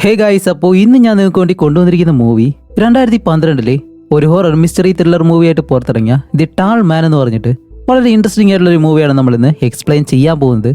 Hey guys, അപ്പോൾ ഇന്ന് ഞാൻ നിങ്ങൾക്ക് വേണ്ടി കൊണ്ടുവന്നിരിക്കുന്ന മൂവി 2012 ഒരു ഹൊറർ മിസ്റ്ററി ത്രില്ലർ മൂവിയായിട്ട് പുറത്തിറങ്ങിയ ദി ടാൾ മാൻ എന്ന് പറഞ്ഞിട്ട് വളരെ ഇൻട്രസ്റ്റിംഗ് ആയിട്ടുള്ള ഒരു മൂവിയാണ് നമ്മൾ ഇന്ന് എക്സ്പ്ലെയിൻ ചെയ്യാൻ പോകുന്നത്.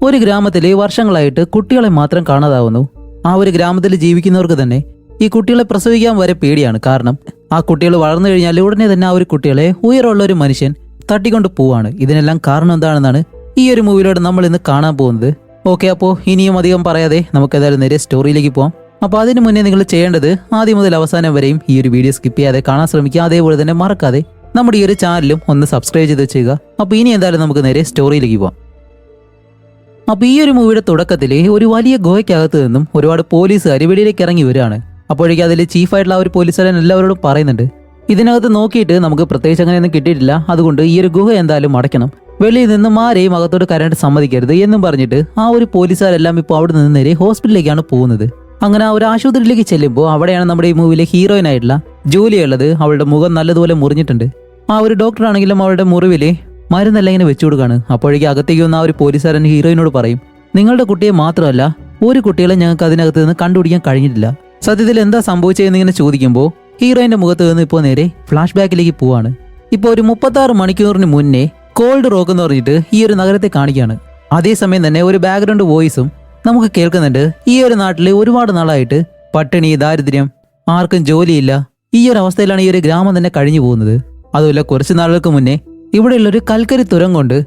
ഒരു ഗ്രാമത്തിലെ വർഷങ്ങളായിട്ട് കുട്ടികളെ മാത്രം കാണാതാവുന്നു. ആ ഒരു ഗ്രാമത്തിൽ ജീവിക്കുന്നവർക്ക് തന്നെ ഈ കുട്ടികളെ പ്രസവിക്കാൻ വരെ പേടിയാണ്. കാരണം ആ കുട്ടികൾ വളർന്നു കഴിഞ്ഞാൽ ഉടനെ തന്നെ ആ ഒരു കുട്ടികളെ ഉയരമുള്ള ഒരു മനുഷ്യൻ തട്ടിക്കൊണ്ട് പോവാണ്. ഇതിനെല്ലാം കാരണം എന്താണെന്നാണ് ഈ ഒരു മൂവിയിലൂടെ നമ്മൾ ഇന്ന് കാണാൻ പോകുന്നത്. ഓക്കെ, അപ്പോൾ ഇനിയും അധികം പറയാതെ നമുക്ക് ഏതായാലും നേരെ സ്റ്റോറിയിലേക്ക് പോകാം. അപ്പോൾ അതിന് മുന്നേ നിങ്ങൾ ചെയ്യേണ്ടത് ആദ്യം മുതൽ അവസാനം വരെയും ഈ ഒരു വീഡിയോ സ്കിപ്പ് ചെയ്യാതെ കാണാൻ ശ്രമിക്കുക. അതേപോലെ തന്നെ മറക്കാതെ നമ്മുടെ ഈ ഒരു ചാനലും ഒന്ന് സബ്സ്ക്രൈബ് ചെയ്ത് ചെയ്യുക. അപ്പോൾ ഇനി എന്തായാലും നമുക്ക് നേരെ സ്റ്റോറിയിലേക്ക് പോകാം. അപ്പോൾ ഈ ഒരു മൂവിയുടെ തുടക്കത്തിൽ ഒരു വലിയ ഗുഹയ്ക്കകത്ത് നിന്നും ഒരുപാട് പോലീസുകാർ വെളിയിലേക്ക് ഇറങ്ങി വരികയാണ്. അപ്പോഴേക്കും അതിൽ ചീഫായിട്ടുള്ള ആ ഒരു പോലീസുകാരൻ എല്ലാവരോടും പറയുന്നുണ്ട്, ഇതിനകത്ത് നോക്കിയിട്ട് നമുക്ക് പ്രത്യേകിച്ച് അങ്ങനെയൊന്നും കിട്ടിയിട്ടില്ല, അതുകൊണ്ട് ഈ ഒരു ഗുഹ എന്തായാലും അടയ്ക്കണം, വെളിയിൽ നിന്നും ആരെയും അകത്തോട്ട് കയറാനായിട്ട് സമ്മതിക്കരുത് എന്നും പറഞ്ഞിട്ട് ആ ഒരു പോലീസുകാരെല്ലാം ഇപ്പോൾ അവിടെ നിന്ന് നേരെ ഹോസ്പിറ്റലിലേക്കാണ് പോകുന്നത്. അങ്ങനെ ആ ഒരു ആശുപത്രിയിലേക്ക് ചെല്ലുമ്പോൾ അവിടെയാണ് നമ്മുടെ ഈ മൂവിയിലെ ഹീറോയിൻ ആയിട്ടുള്ള ജൂലി ഉള്ളത്. അവളുടെ മുഖം നല്ലതുപോലെ മുറിഞ്ഞിട്ടുണ്ട്. ആ ഒരു ഡോക്ടർ ആണെങ്കിലും അവളുടെ മുറിവില് മരുന്നെല്ലാം ഇങ്ങനെ വെച്ചു കൊടുക്കാണ്. അപ്പോഴേക്കും അകത്തേക്ക് വന്ന ആ ഒരു പോലീസുകാരൻ ഹീറോയിനോട് പറയും, നിങ്ങളുടെ കുട്ടിയെ മാത്രമല്ല ഒരു കുട്ടികളെ ഞങ്ങൾക്ക് അതിനകത്ത് നിന്ന് കണ്ടുപിടിക്കാൻ കഴിഞ്ഞിട്ടില്ല, സത്യത്തിൽ എന്താ സംഭവിച്ചതെന്ന് ഇങ്ങനെ ചോദിക്കുമ്പോൾ ഹീറോയിന്റെ മുഖത്ത് നിന്ന് ഇപ്പോൾ നേരെ ഫ്ലാഷ് ബാക്കിലേക്ക് പോവാണ്. ഇപ്പോൾ ഒരു 36 മണിക്കൂറിന് മുന്നേ കോൾഡ് റോക്ക് എന്ന് പറഞ്ഞിട്ട് ഈ ഒരു നഗരത്തെ കാണിക്കുകയാണ്. അതേസമയം തന്നെ ഒരു ബാക്ക്ഗ്രൗണ്ട് വോയിസും നമുക്ക് കേൾക്കുന്നുണ്ട്. ഈ ഒരു നാട്ടിൽ ഒരുപാട് നാളായിട്ട് പട്ടിണി, ദാരിദ്ര്യം, ആർക്കും ജോലിയില്ല, ഈ ഒരു അവസ്ഥയിലാണ് ഈ ഒരു ഗ്രാമം തന്നെ കഴിഞ്ഞു പോകുന്നത്. അതുമല്ല കുറച്ച് നാളുകൾക്ക് മുന്നേ ഇവിടെയുള്ള ഒരു കൽക്കരി തുരം കൊണ്ട്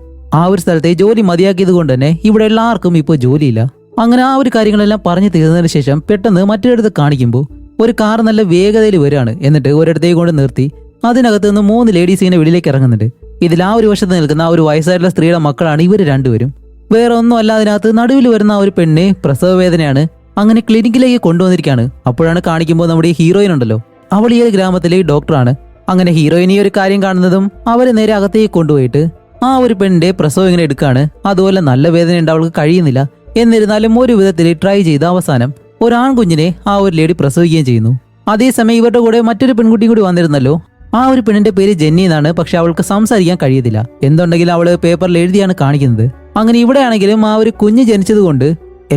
ആ ഒരു സ്ഥലത്തെ ജോലി മതിയാക്കിയത് കൊണ്ട് തന്നെ ഇവിടെ എല്ലാവർക്കും ഇപ്പോൾ ജോലിയില്ല. അങ്ങനെ ആ ഒരു കാര്യങ്ങളെല്ലാം പറഞ്ഞു തീർന്നതിന് ശേഷം പെട്ടെന്ന് മറ്റൊരിടത്ത് കാണിക്കുമ്പോൾ ഒരു കാർ നല്ല വേഗതയിൽ വരികയാണ്. എന്നിട്ട് ഒരിടത്തേക്ക് കൊണ്ട് നിർത്തി അതിനകത്ത് നിന്ന് 3 ലേഡീസ് ഇങ്ങനെ വെളിയിലേക്ക് ഇറങ്ങുന്നുണ്ട്. ഇതിൽ ആ ഒരു വശത്ത് നിൽക്കുന്ന ആ ഒരു വയസ്സായിട്ടുള്ള സ്ത്രീയുടെ മക്കളാണ് ഇവർ രണ്ടുപേരും. വേറെ ഒന്നും അല്ല, അതിനകത്ത് നടുവിൽ വരുന്ന ആ ഒരു പെണ്ണ് പ്രസവ വേദനയാണ്, അങ്ങനെ ക്ലിനിക്കിലേക്ക് കൊണ്ടുവന്നിരിക്കുകയാണ്. അപ്പോഴാണ് കാണിക്കുമ്പോൾ നമ്മുടെ ഈ ഹീറോയിൻ ഉണ്ടല്ലോ, അവൾ ഈ ഒരു ഗ്രാമത്തിലെ ഡോക്ടറാണ്. അങ്ങനെ ഹീറോയിൻ ഈ ഒരു കാര്യം കാണുന്നതും അവരെ നേരെ അകത്തേക്ക് കൊണ്ടുപോയിട്ട് ആ ഒരു പെണ്ണിന്റെ പ്രസവം ഇങ്ങനെ എടുക്കുകയാണ്. അതുപോലെ നല്ല വേദനയുണ്ട്, അവൾക്ക് കഴിയുന്നില്ല. എന്നിരുന്നാലും ഒരു വിധത്തിൽ ട്രൈ ചെയ്ത് അവസാനം ഒരു ആൺകുഞ്ഞിനെ ആ ഒരു ലേഡി പ്രസവിക്കുകയും ചെയ്യുന്നു. അതേസമയം ഇവരുടെ കൂടെ മറ്റൊരു പെൺകുട്ടിയും കൂടി വന്നിരുന്നല്ലോ. ആ ഒരു പെണ്ണിന്റെ പേര് ജെന്നി എന്നാണ്. പക്ഷെ അവൾക്ക് സംസാരിക്കാൻ കഴിയത്തില്ല. എന്തുണ്ടെങ്കിലും അവള് പേപ്പറിൽ എഴുതിയാണ് കാണിക്കുന്നത്. അങ്ങനെ ഇവിടെയാണെങ്കിലും ആ ഒരു കുഞ്ഞ് ജനിച്ചത് കൊണ്ട്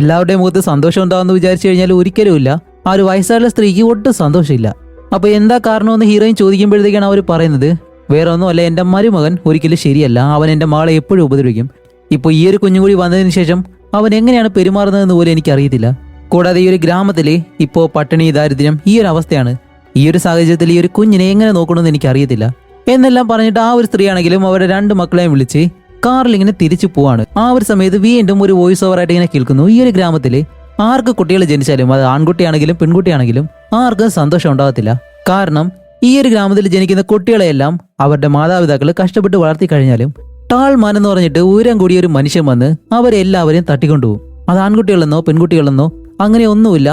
എല്ലാവരുടെയും മുഖത്ത് സന്തോഷം ഉണ്ടാവുമെന്ന് വിചാരിച്ചു കഴിഞ്ഞാൽ ഒരിക്കലുമില്ല. ആ ഒരു വയസ്സായുള്ള സ്ത്രീക്ക് ഒട്ടും സന്തോഷമില്ല. അപ്പൊ എന്താ കാരണമെന്ന് ഹീറോയിൻ ചോദിക്കുമ്പോഴത്തേക്കാണ് അവർ പറയുന്നത്, വേറെ ഒന്നുമല്ല, എന്റെ മരുമകൻ ഒരിക്കലും ശരിയല്ല, അവൻ എന്റെ മകളെ എപ്പോഴും ഉപദ്രവിക്കും. ഇപ്പൊ ഈ ഒരു കുഞ്ഞും കൂടി വന്നതിന് ശേഷം അവൻ എങ്ങനെയാണ് പെരുമാറുന്നതെന്ന് പോലും എനിക്കറിയത്തില്ല. കൂടാതെ ഈ ഒരു ഗ്രാമത്തില് ഇപ്പോ പട്ടിണി, ദാരിദ്ര്യം, ഈ ഒരു അവസ്ഥയാണ്. ഈ ഒരു സാഹചര്യത്തിൽ ഈ ഒരു കുഞ്ഞിനെ എങ്ങനെ നോക്കണമെന്ന് എനിക്കറിയത്തില്ല എന്നെല്ലാം പറഞ്ഞിട്ട് ആ ഒരു സ്ത്രീ ആണെങ്കിലും അവരുടെ 2 മക്കളെയും വിളിച്ച് കാറിൽ ഇങ്ങനെ തിരിച്ചു പോവാണ്. ആ ഒരു സമയത്ത് വീണ്ടും ഒരു വോയിസ് ഓവർ ആയിട്ട് ഇങ്ങനെ കേൾക്കുന്നു, ഈ ഒരു ഗ്രാമത്തില് ആർക്ക് കുട്ടികൾ ജനിച്ചാലും, അത് ആൺകുട്ടിയാണെങ്കിലും പെൺകുട്ടിയാണെങ്കിലും ആർക്കും സന്തോഷം ഉണ്ടാകത്തില്ല. കാരണം ഈ ഒരു ഗ്രാമത്തിൽ ജനിക്കുന്ന കുട്ടികളെയെല്ലാം അവരുടെ മാതാപിതാക്കൾ കഷ്ടപ്പെട്ട് വളർത്തി കഴിഞ്ഞാലും ടാൾ മാൻ എന്ന് പറഞ്ഞിട്ട് ഉയരം കൂടിയ ഒരു മനുഷ്യൻ വന്ന് അവരെല്ലാവരെയും തട്ടിക്കൊണ്ടുപോകും. അത് ആൺകുട്ടികളെന്നോ പെൺകുട്ടികളെന്നോ അങ്ങനെ ഒന്നുമില്ല,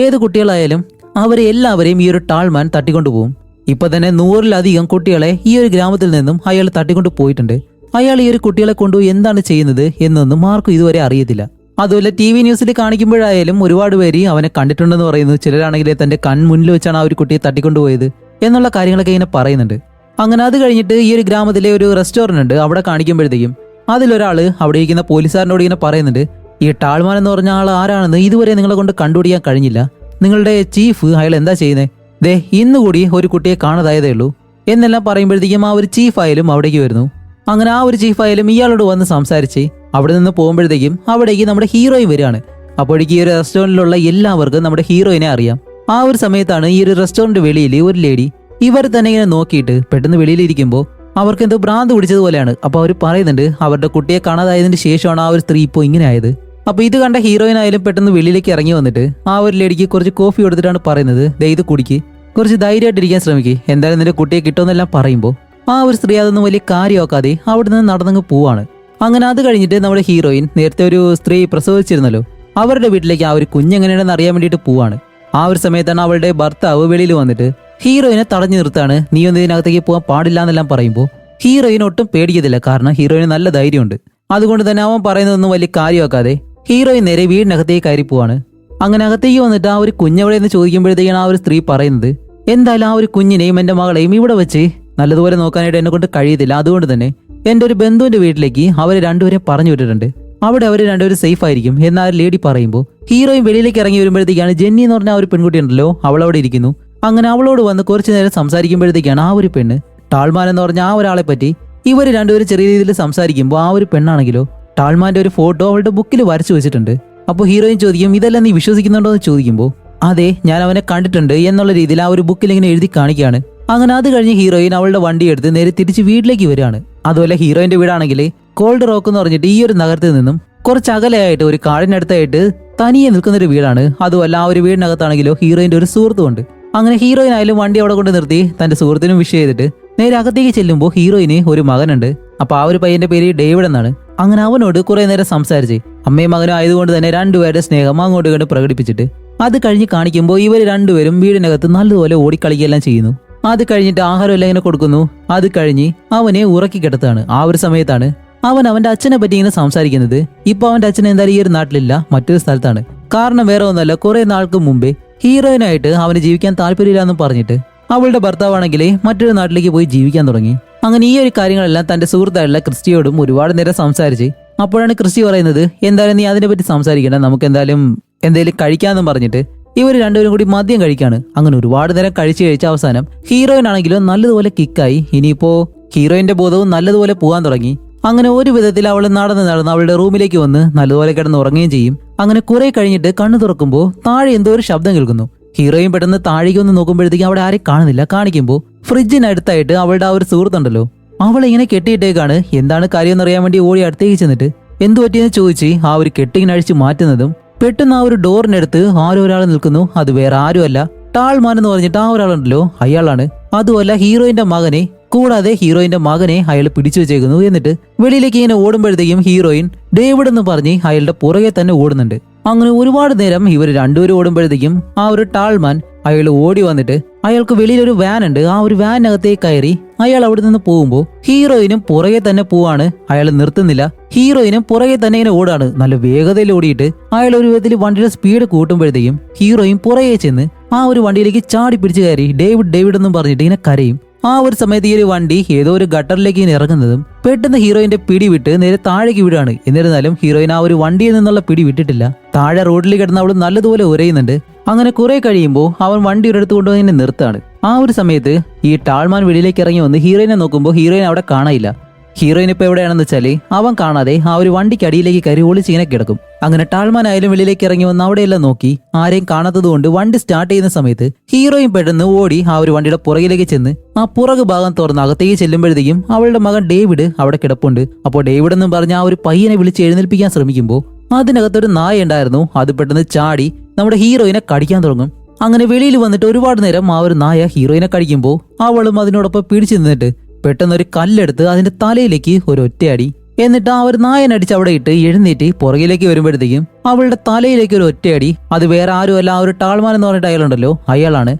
ഏത് കുട്ടികളായാലും അവരെ എല്ലാവരെയും ഈ ഒരു ടാൾമാൻ തട്ടിക്കൊണ്ടുപോകും. ഇപ്പൊ തന്നെ 100-ലധികം കുട്ടികളെ ഈ ഒരു ഗ്രാമത്തിൽ നിന്നും അയാൾ തട്ടിക്കൊണ്ടു പോയിട്ടുണ്ട്. അയാൾ ഈ ഒരു കുട്ടികളെ കൊണ്ടുപോയി എന്താണ് ചെയ്യുന്നത് എന്നൊന്നും ആർക്കും ഇതുവരെ അറിയത്തില്ല. അതുപോലെ TV ന്യൂസിൽ കാണിക്കുമ്പോഴായാലും ഒരുപാട് പേര് അവനെ കണ്ടിട്ടുണ്ടെന്ന് പറയുന്നു. ചിലരാണെങ്കിൽ തന്റെ കൺമുന്നിൽ വെച്ചാണ് ആ ഒരു കുട്ടിയെ തട്ടിക്കൊണ്ടുപോയത് എന്നുള്ള കാര്യങ്ങളൊക്കെ ഇങ്ങനെ പറയുന്നുണ്ട്. അങ്ങനെ അത് കഴിഞ്ഞിട്ട് ഈ ഒരു ഗ്രാമത്തിലെ ഒരു റെസ്റ്റോറന്റ് ഉണ്ട്. അവിടെ കാണിക്കുമ്പോഴത്തേക്കും അതിലൊരാള് അവിടെ ഇരിക്കുന്ന പോലീസുകാരനോട് ഇങ്ങനെ പറയുന്നുണ്ട്, ഈ ടാൾമാൻ എന്ന് പറഞ്ഞ ആൾ ആരാണെന്ന് ഇതുവരെ നിങ്ങളെ കൊണ്ട് കണ്ടുപിടിക്കാൻ കഴിഞ്ഞില്ല. നിങ്ങളുടെ ചീഫ് അയാൾ എന്താ ചെയ്യുന്നത്? ദേ ഇന്നുകൂടി ഒരു കുട്ടിയെ കാണാതായതേ ഉള്ളൂ എന്നെല്ലാം പറയുമ്പോഴത്തേക്കും ആ ഒരു ചീഫായാലും അവിടേക്ക് വരുന്നു. അങ്ങനെ ആ ഒരു ചീഫായാലും ഇയാളോട് വന്ന് സംസാരിച്ച് അവിടെ നിന്ന് പോകുമ്പോഴത്തേക്കും അവിടേക്ക് നമ്മുടെ ഹീറോയിൻ വരികയാണ്. അപ്പോഴേക്ക് ഈ ഒരു റെസ്റ്റോറൻറ്റിലുള്ള എല്ലാവർക്കും നമ്മുടെ ഹീറോയിനെ അറിയാം. ആ ഒരു സമയത്താണ് ഈ ഒരു റെസ്റ്റോറന്റ് വെളിയിൽ ഒരു ലേഡി ഇവർ തന്നെ ഇങ്ങനെ നോക്കിയിട്ട് പെട്ടെന്ന് വെളിയിലിരിക്കുമ്പോൾ അവർക്ക് എന്തോ ഭ്രാന്ത് പിടിച്ചതുപോലെയാണ്. അപ്പൊ അവർ പറയുന്നുണ്ട് അവരുടെ കുട്ടിയെ കാണാതായതിന് ശേഷമാണ് ആ ഒരു സ്ത്രീ ഇപ്പോൾ ഇങ്ങനെ ആയത്. അപ്പൊ ഇത് കണ്ട ഹീറോയിൻ ആയാലും പെട്ടെന്ന് വെളിയിലേക്ക് ഇറങ്ങി വന്നിട്ട് ആ ഒരു ലേഡിക്ക് കുറച്ച് കോഫി കൊടുത്തിട്ടാണ് പറയുന്നത്, ദേ ഇത് കുടിക്ക്, കുറച്ച് ധൈര്യമായിട്ടിരിക്കാൻ ശ്രമിക്കുക, എന്തായാലും നിന്റെ കുട്ടിയെ കിട്ടുമെന്നെല്ലാം പറയുമ്പോൾ ആ ഒരു സ്ത്രീ അതൊന്നും വലിയ കാര്യമാക്കാതെ അവിടെ നിന്ന് നടന്നങ്ങ് പോവാണ്. അങ്ങനെ അത് കഴിഞ്ഞിട്ട് നമ്മുടെ ഹീറോയിൻ നേരത്തെ ഒരു സ്ത്രീ പ്രസവിച്ചിരുന്നല്ലോ, അവരുടെ വീട്ടിലേക്ക് ആ ഒരു കുഞ്ഞെങ്ങനെയാണെന്ന് അറിയാൻ വേണ്ടിയിട്ട് പോവാണ്. ആ ഒരു സമയത്താണ് അവളുടെ ഭർത്താവ് വെളിയിൽ വന്നിട്ട് ഹീറോയിനെ തടഞ്ഞു നിർത്താണ്, നീ ഒന്നും ഇതിനകത്തേക്ക് പോകാൻ പാടില്ല എന്നെല്ലാം പറയുമ്പോൾ ഹീറോയിൻ ഒട്ടും പേടിക്കത്തില്ല. കാരണം ഹീറോയിന് നല്ല ധൈര്യമുണ്ട്. അതുകൊണ്ട് തന്നെ അവൻ പറയുന്നതൊന്നും വലിയ കാര്യമാക്കാതെ ഹീറോയിൻ നേരെ വീടിനകത്തേക്ക് കയറി പോവാണ്. അങ്ങനെ അകത്തേക്ക് വന്നിട്ട് ആ ഒരു കുഞ്ഞെവിടെ എന്ന് ചോദിക്കുമ്പോഴത്തേക്കാണ് ആ ഒരു സ്ത്രീ പറയുന്നത്, എന്തായാലും ആ ഒരു കുഞ്ഞിനെയും എന്റെ മകളെയും ഇവിടെ വെച്ച് നല്ലതുപോലെ നോക്കാനായിട്ട് എന്നെ കൊണ്ട് കഴിയത്തില്ല, അതുകൊണ്ട് തന്നെ എന്റെ ഒരു ബന്ധുവിന്റെ വീട്ടിലേക്ക് അവരെ രണ്ടുപേരെ പറഞ്ഞു വിട്ടിട്ടുണ്ട്, അവിടെ അവർ രണ്ടുപേരും സേഫ് ആയിരിക്കും എന്നാൽ ലേഡി പറയുമ്പോൾ ഹീറോയിൻ വെളിയിലേക്ക് ഇറങ്ങി വരുമ്പോഴത്തേക്കാണ് ജെന്നി എന്ന് പറഞ്ഞ ആ ഒരു പെൺകുട്ടി ഉണ്ടല്ലോ അവളവിടെ ഇരിക്കുന്നു. അങ്ങനെ അവളോട് വന്ന് കുറച്ചു നേരം സംസാരിക്കുമ്പോഴത്തേക്കാണ് ആ ഒരു പെണ്ണ് ടാൾമാൻ എന്ന് പറഞ്ഞ ആ ഒരാളെ പറ്റി ഇവർ രണ്ടുപേരും ചെറിയ രീതിയിൽ സംസാരിക്കുമ്പോൾ ആ ഒരു പെണ്ണാണെങ്കിലോ ടാൾമാന്റെ ഒരു ഫോട്ടോ അവളുടെ ബുക്കിൽ വരച്ചു വെച്ചിട്ടുണ്ട്. അപ്പോൾ ഹീറോയിൻ ചോദിക്കും, ഇതെല്ലാം നീ വിശ്വസിക്കുന്നുണ്ടോ എന്ന് ചോദിക്കുമ്പോൾ അതെ, ഞാൻ അവനെ കണ്ടിട്ടുണ്ട് എന്നുള്ള രീതിയിൽ ആ ഒരു ബുക്കിൽ ഇങ്ങനെ എഴുതി കാണിക്കുകയാണ്. അങ്ങനെ അത് കഴിഞ്ഞ് ഹീറോയിൻ അവളുടെ വണ്ടി എടുത്ത് നേരെ തിരിച്ച് വീട്ടിലേക്ക് വരികയാണ്. അതുപോലെ ഹീറോയിന്റെ വീടാണെങ്കിൽ കോൾഡ് റോക്ക് എന്ന് പറഞ്ഞിട്ട് ഈ ഒരു നഗരത്തിൽ നിന്നും കുറച്ച് അകലെയായിട്ട് ഒരു കാടിനടുത്തായിട്ട് തനിയെ നിൽക്കുന്ന ഒരു വീടാണ്. അതുമല്ല ആ ഒരു വീടിനകത്താണെങ്കിലോ ഹീറോയിന്റെ ഒരു സുഹൃത്തുമുണ്ട്. അങ്ങനെ ഹീറോയിൻ ആയാലും വണ്ടി അവിടെ കൊണ്ട് നിർത്തി തന്റെ സുഹൃത്തിനും വിഷ് ചെയ്തിട്ട് നേരെ അകത്തേക്ക് ചെല്ലുമ്പോൾ ഹീറോയിന് ഒരു മകനുണ്ട്. അപ്പൊ ആ ഒരു പയ്യന്റെ പേര് ഡേവിഡ് എന്നാണ്. അങ്ങനെ അവനോട് കുറെ നേരം സംസാരിച്ച് അമ്മയും മകനും ആയതുകൊണ്ട് തന്നെ രണ്ടുപേരുടെ സ്നേഹം അങ്ങോട്ട് കണ്ട് പ്രകടിപ്പിച്ചിട്ട് അത് കഴിഞ്ഞ് കാണിക്കുമ്പോൾ ഇവർ രണ്ടുപേരും വീടിനകത്ത് നല്ലതുപോലെ ഓടിക്കളിക്കുകയെല്ലാം ചെയ്യുന്നു. അത് കഴിഞ്ഞിട്ട് ആഹാരം എല്ലാം ഇങ്ങനെ കൊടുക്കുന്നു. അത് കഴിഞ്ഞ് അവനെ ഉറക്കി കിടത്താണ്. ആ ഒരു സമയത്താണ് അവൻ അവന്റെ അച്ഛനെ പറ്റി ഇങ്ങനെ സംസാരിക്കുന്നത്. ഇപ്പൊ അവന്റെ അച്ഛൻ എന്തായാലും ഈ ഒരു നാട്ടിലില്ല, മറ്റൊരു സ്ഥലത്താണ്. കാരണം വേറെ ഒന്നല്ല, കുറെ നാൾക്ക് മുമ്പേ ഹീറോയിനായിട്ട് അവന് ജീവിക്കാൻ താല്പര്യമില്ല എന്ന് പറഞ്ഞിട്ട് അവളുടെ ഭർത്താവാണെങ്കിൽ മറ്റൊരു നാട്ടിലേക്ക് പോയി ജീവിക്കാൻ തുടങ്ങി. അങ്ങനെ ഈ ഒരു കാര്യങ്ങളെല്ലാം തന്റെ സുഹൃത്തായിട്ടുള്ള ക്രിസ്റ്റിയോടും ഒരുപാട് നേരം സംസാരിച്ച് അപ്പോഴാണ് ക്രിസ്റ്റി പറയുന്നത്, എന്തായാലും നീ അതിനെ പറ്റി സംസാരിക്കണ്ട, നമുക്ക് എന്തെങ്കിലും കഴിക്കാമെന്നും പറഞ്ഞിട്ട് ഇവർ രണ്ടുപേരും കൂടി മദ്യം കഴിക്കാണ്. അങ്ങനെ ഒരുപാട് നേരം കഴിച്ച അവസാനം ഹീറോയിൻ ആണെങ്കിലും നല്ലതുപോലെ കിക്കായി. ഇനിയിപ്പോ ഹീറോയിന്റെ ബോധവും നല്ലതുപോലെ പോകാൻ തുടങ്ങി. അങ്ങനെ ഒരു വിധത്തിൽ അവൾ നടന്ന് അവളുടെ റൂമിലേക്ക് വന്ന് നല്ലതുപോലെ കിടന്ന് ഉറങ്ങുകയും ചെയ്യും. അങ്ങനെ കുറെ കഴിഞ്ഞിട്ട് കണ്ണു തുറക്കുമ്പോൾ താഴെ എന്തോ ഒരു ശബ്ദം കേൾക്കുന്നു. ഹീറോയിൻ പെട്ടെന്ന് താഴേക്ക് ഒന്ന് നോക്കുമ്പോഴത്തേക്കും അവിടെ ആരെയും കാണുന്നില്ല. കാണിക്കുമ്പോൾ ഫ്രിഡ്ജിനടുത്തായിട്ട് അവളുടെ ആ ഒരു സുഹൃത്തുണ്ടല്ലോ അവളെ ഇങ്ങനെ കെട്ടിയിട്ടേക്കാണ്. എന്താണ് കാര്യം എന്നറിയാൻ വേണ്ടി ഓടി അടുത്തേക്ക് ചെന്നിട്ട് എന്തു പറ്റിയെന്ന് ചോദിച്ച് ആ ഒരു കെട്ടിങ്ങിനഴിച്ച് മാറ്റുന്നതും പെട്ടെന്ന് ആ ഒരു ഡോറിനടുത്ത് ആരോ ഒരാൾ നിൽക്കുന്നു. അത് വേറെ ആരുമല്ല, ടാൾമാൻ എന്ന് പറഞ്ഞിട്ട് ആ ഒരാളുണ്ടല്ലോ അയാളാണ്. അതുമല്ല ഹീറോയിന്റെ മകനെ, കൂടാതെ ഹീറോയിന്റെ മകനെ അയാൾ പിടിച്ചു വെച്ചേക്കുന്നു. എന്നിട്ട് വെളിയിലേക്ക് ഇങ്ങനെ ഓടുമ്പോഴത്തേക്കും ഹീറോയിൻ ഡേവിഡ് എന്ന് പറഞ്ഞ് അയാളുടെ പുറകെ തന്നെ ഓടുന്നുണ്ട്. അങ്ങനെ ഒരുപാട് നേരം ഇവർ രണ്ടുപേരും ഓടുമ്പോഴത്തേക്കും ആ ഒരു ടാൾമാൻ അയാൾ ഓടി വന്നിട്ട് അയാൾക്ക് വെളിയിലൊരു വാൻ ഉണ്ട്. ആ ഒരു വാനകത്തേക്ക് കയറി അയാൾ അവിടെ നിന്ന് പോകുമ്പോൾ ഹീറോയിനും പുറകെ തന്നെ പോവാണ്. അയാൾ നിർത്തുന്നില്ല, ഹീറോയിനും പുറകെ തന്നെ ഇങ്ങനെ ഓടാണ്. നല്ല വേഗതയിൽ ഓടിയിട്ട് അയാൾ ഒരു വിധത്തിൽ വണ്ടിയുടെ സ്പീഡ് കൂട്ടുമ്പോഴത്തേക്കും ഹീറോയിൻ പുറകെ ചെന്ന് ആ ഒരു വണ്ടിയിലേക്ക് ചാടി പിടിച്ച് കയറി ഡേവിഡ് എന്നും പറഞ്ഞിട്ട് ഇങ്ങനെ കരയും. ആ ഒരു സമയത്ത് ഈ ഒരു വണ്ടി ഏതോ ഒരു ഗട്ടറിലേക്ക് ഇങ്ങനെ ഇറങ്ങുന്നതും പെട്ടെന്ന് ഹീറോയിന്റെ പിടി വിട്ട് നേരെ താഴേക്ക് വീടാണ്. എന്നിരുന്നാലും ഹീറോയിൻ ആ ഒരു വണ്ടിയിൽ നിന്നുള്ള പിടി വിട്ടിട്ടില്ല. താഴെ റോഡിൽ കിടന്ന് അവൾ നല്ലതുപോലെ ഉരയുന്നുണ്ട്. അങ്ങനെ കുറെ കഴിയുമ്പോൾ അവൻ വണ്ടി ഒരിടത്ത് കൊണ്ടുപോയി ഇങ്ങനെ നിർത്താണ്. ആ ഒരു സമയത്ത് ഈ ടാൾമാൻ വെളിയിലേക്ക് ഇറങ്ങി വന്ന് ഹീറോയിനെ നോക്കുമ്പോൾ ഹീറോയിൻ അവിടെ കാണാനില്ല. ഹീറോയിൻ ഇപ്പൊ എവിടെയാണെന്ന് വെച്ചാല് അവൻ കാണാതെ ആ ഒരു വണ്ടിക്ക് അടിയിലേക്ക് കയറി ഒളിച്ച് ഇങ്ങനെ കിടക്കും. അങ്ങനെ ടാൾമാൻ ആയാലും വെളിയിലേക്ക് ഇറങ്ങി വന്ന് അവിടെയെല്ലാം നോക്കി ആരെയും കാണാത്തത് കൊണ്ട് വണ്ടി സ്റ്റാർട്ട് ചെയ്യുന്ന സമയത്ത് ഹീറോയിൻ പെട്ടെന്ന് ഓടി ആ ഒരു വണ്ടിയുടെ പുറകിലേക്ക് ചെന്ന് ആ പുറകു ഭാഗം തുറന്ന് അകത്തേക്ക് ചെല്ലുമ്പോഴത്തേക്കും അവളുടെ മകൻ ഡേവിഡ് അവിടെ കിടപ്പുണ്ട്. അപ്പോൾ ഡേവിഡ് എന്നും പറഞ്ഞ ആ ഒരു പയ്യനെ വിളിച്ച് എഴുന്നേൽപ്പിക്കാൻ ശ്രമിക്കുമ്പോൾ അതിനകത്തൊരു നായ ഉണ്ടായിരുന്നു. അത് പെട്ടെന്ന് ചാടി നമ്മുടെ ഹീറോയിനെ കടിക്കാൻ തുടങ്ങും. അങ്ങനെ വെളിയിൽ വന്നിട്ട് ഒരുപാട് നേരം ആ ഒരു നായ ഹീറോയിനെ കടിക്കുമ്പോൾ അവളും അതിനോടൊപ്പം പിടിച്ചു നിന്നിട്ട് പെട്ടെന്ന് ഒരു കല്ലെടുത്ത് അതിന്റെ തലയിലേക്ക് ഒരു ഒറ്റയടി. എന്നിട്ട് ആ ഒരു നായനടിച്ച് അവിടെ ഇട്ട് എഴുന്നേറ്റ് പുറകിലേക്ക് വരുമ്പോഴത്തേക്കും അവളുടെ തലയിലേക്ക് ഒരു ഒറ്റയടി. അത് വേറെ ആരുമല്ല, ആ ഒരു ടാൾമാൻ എന്ന് പറഞ്ഞിട്ട് അയാളുണ്ടല്ലോ അയാളാണ്.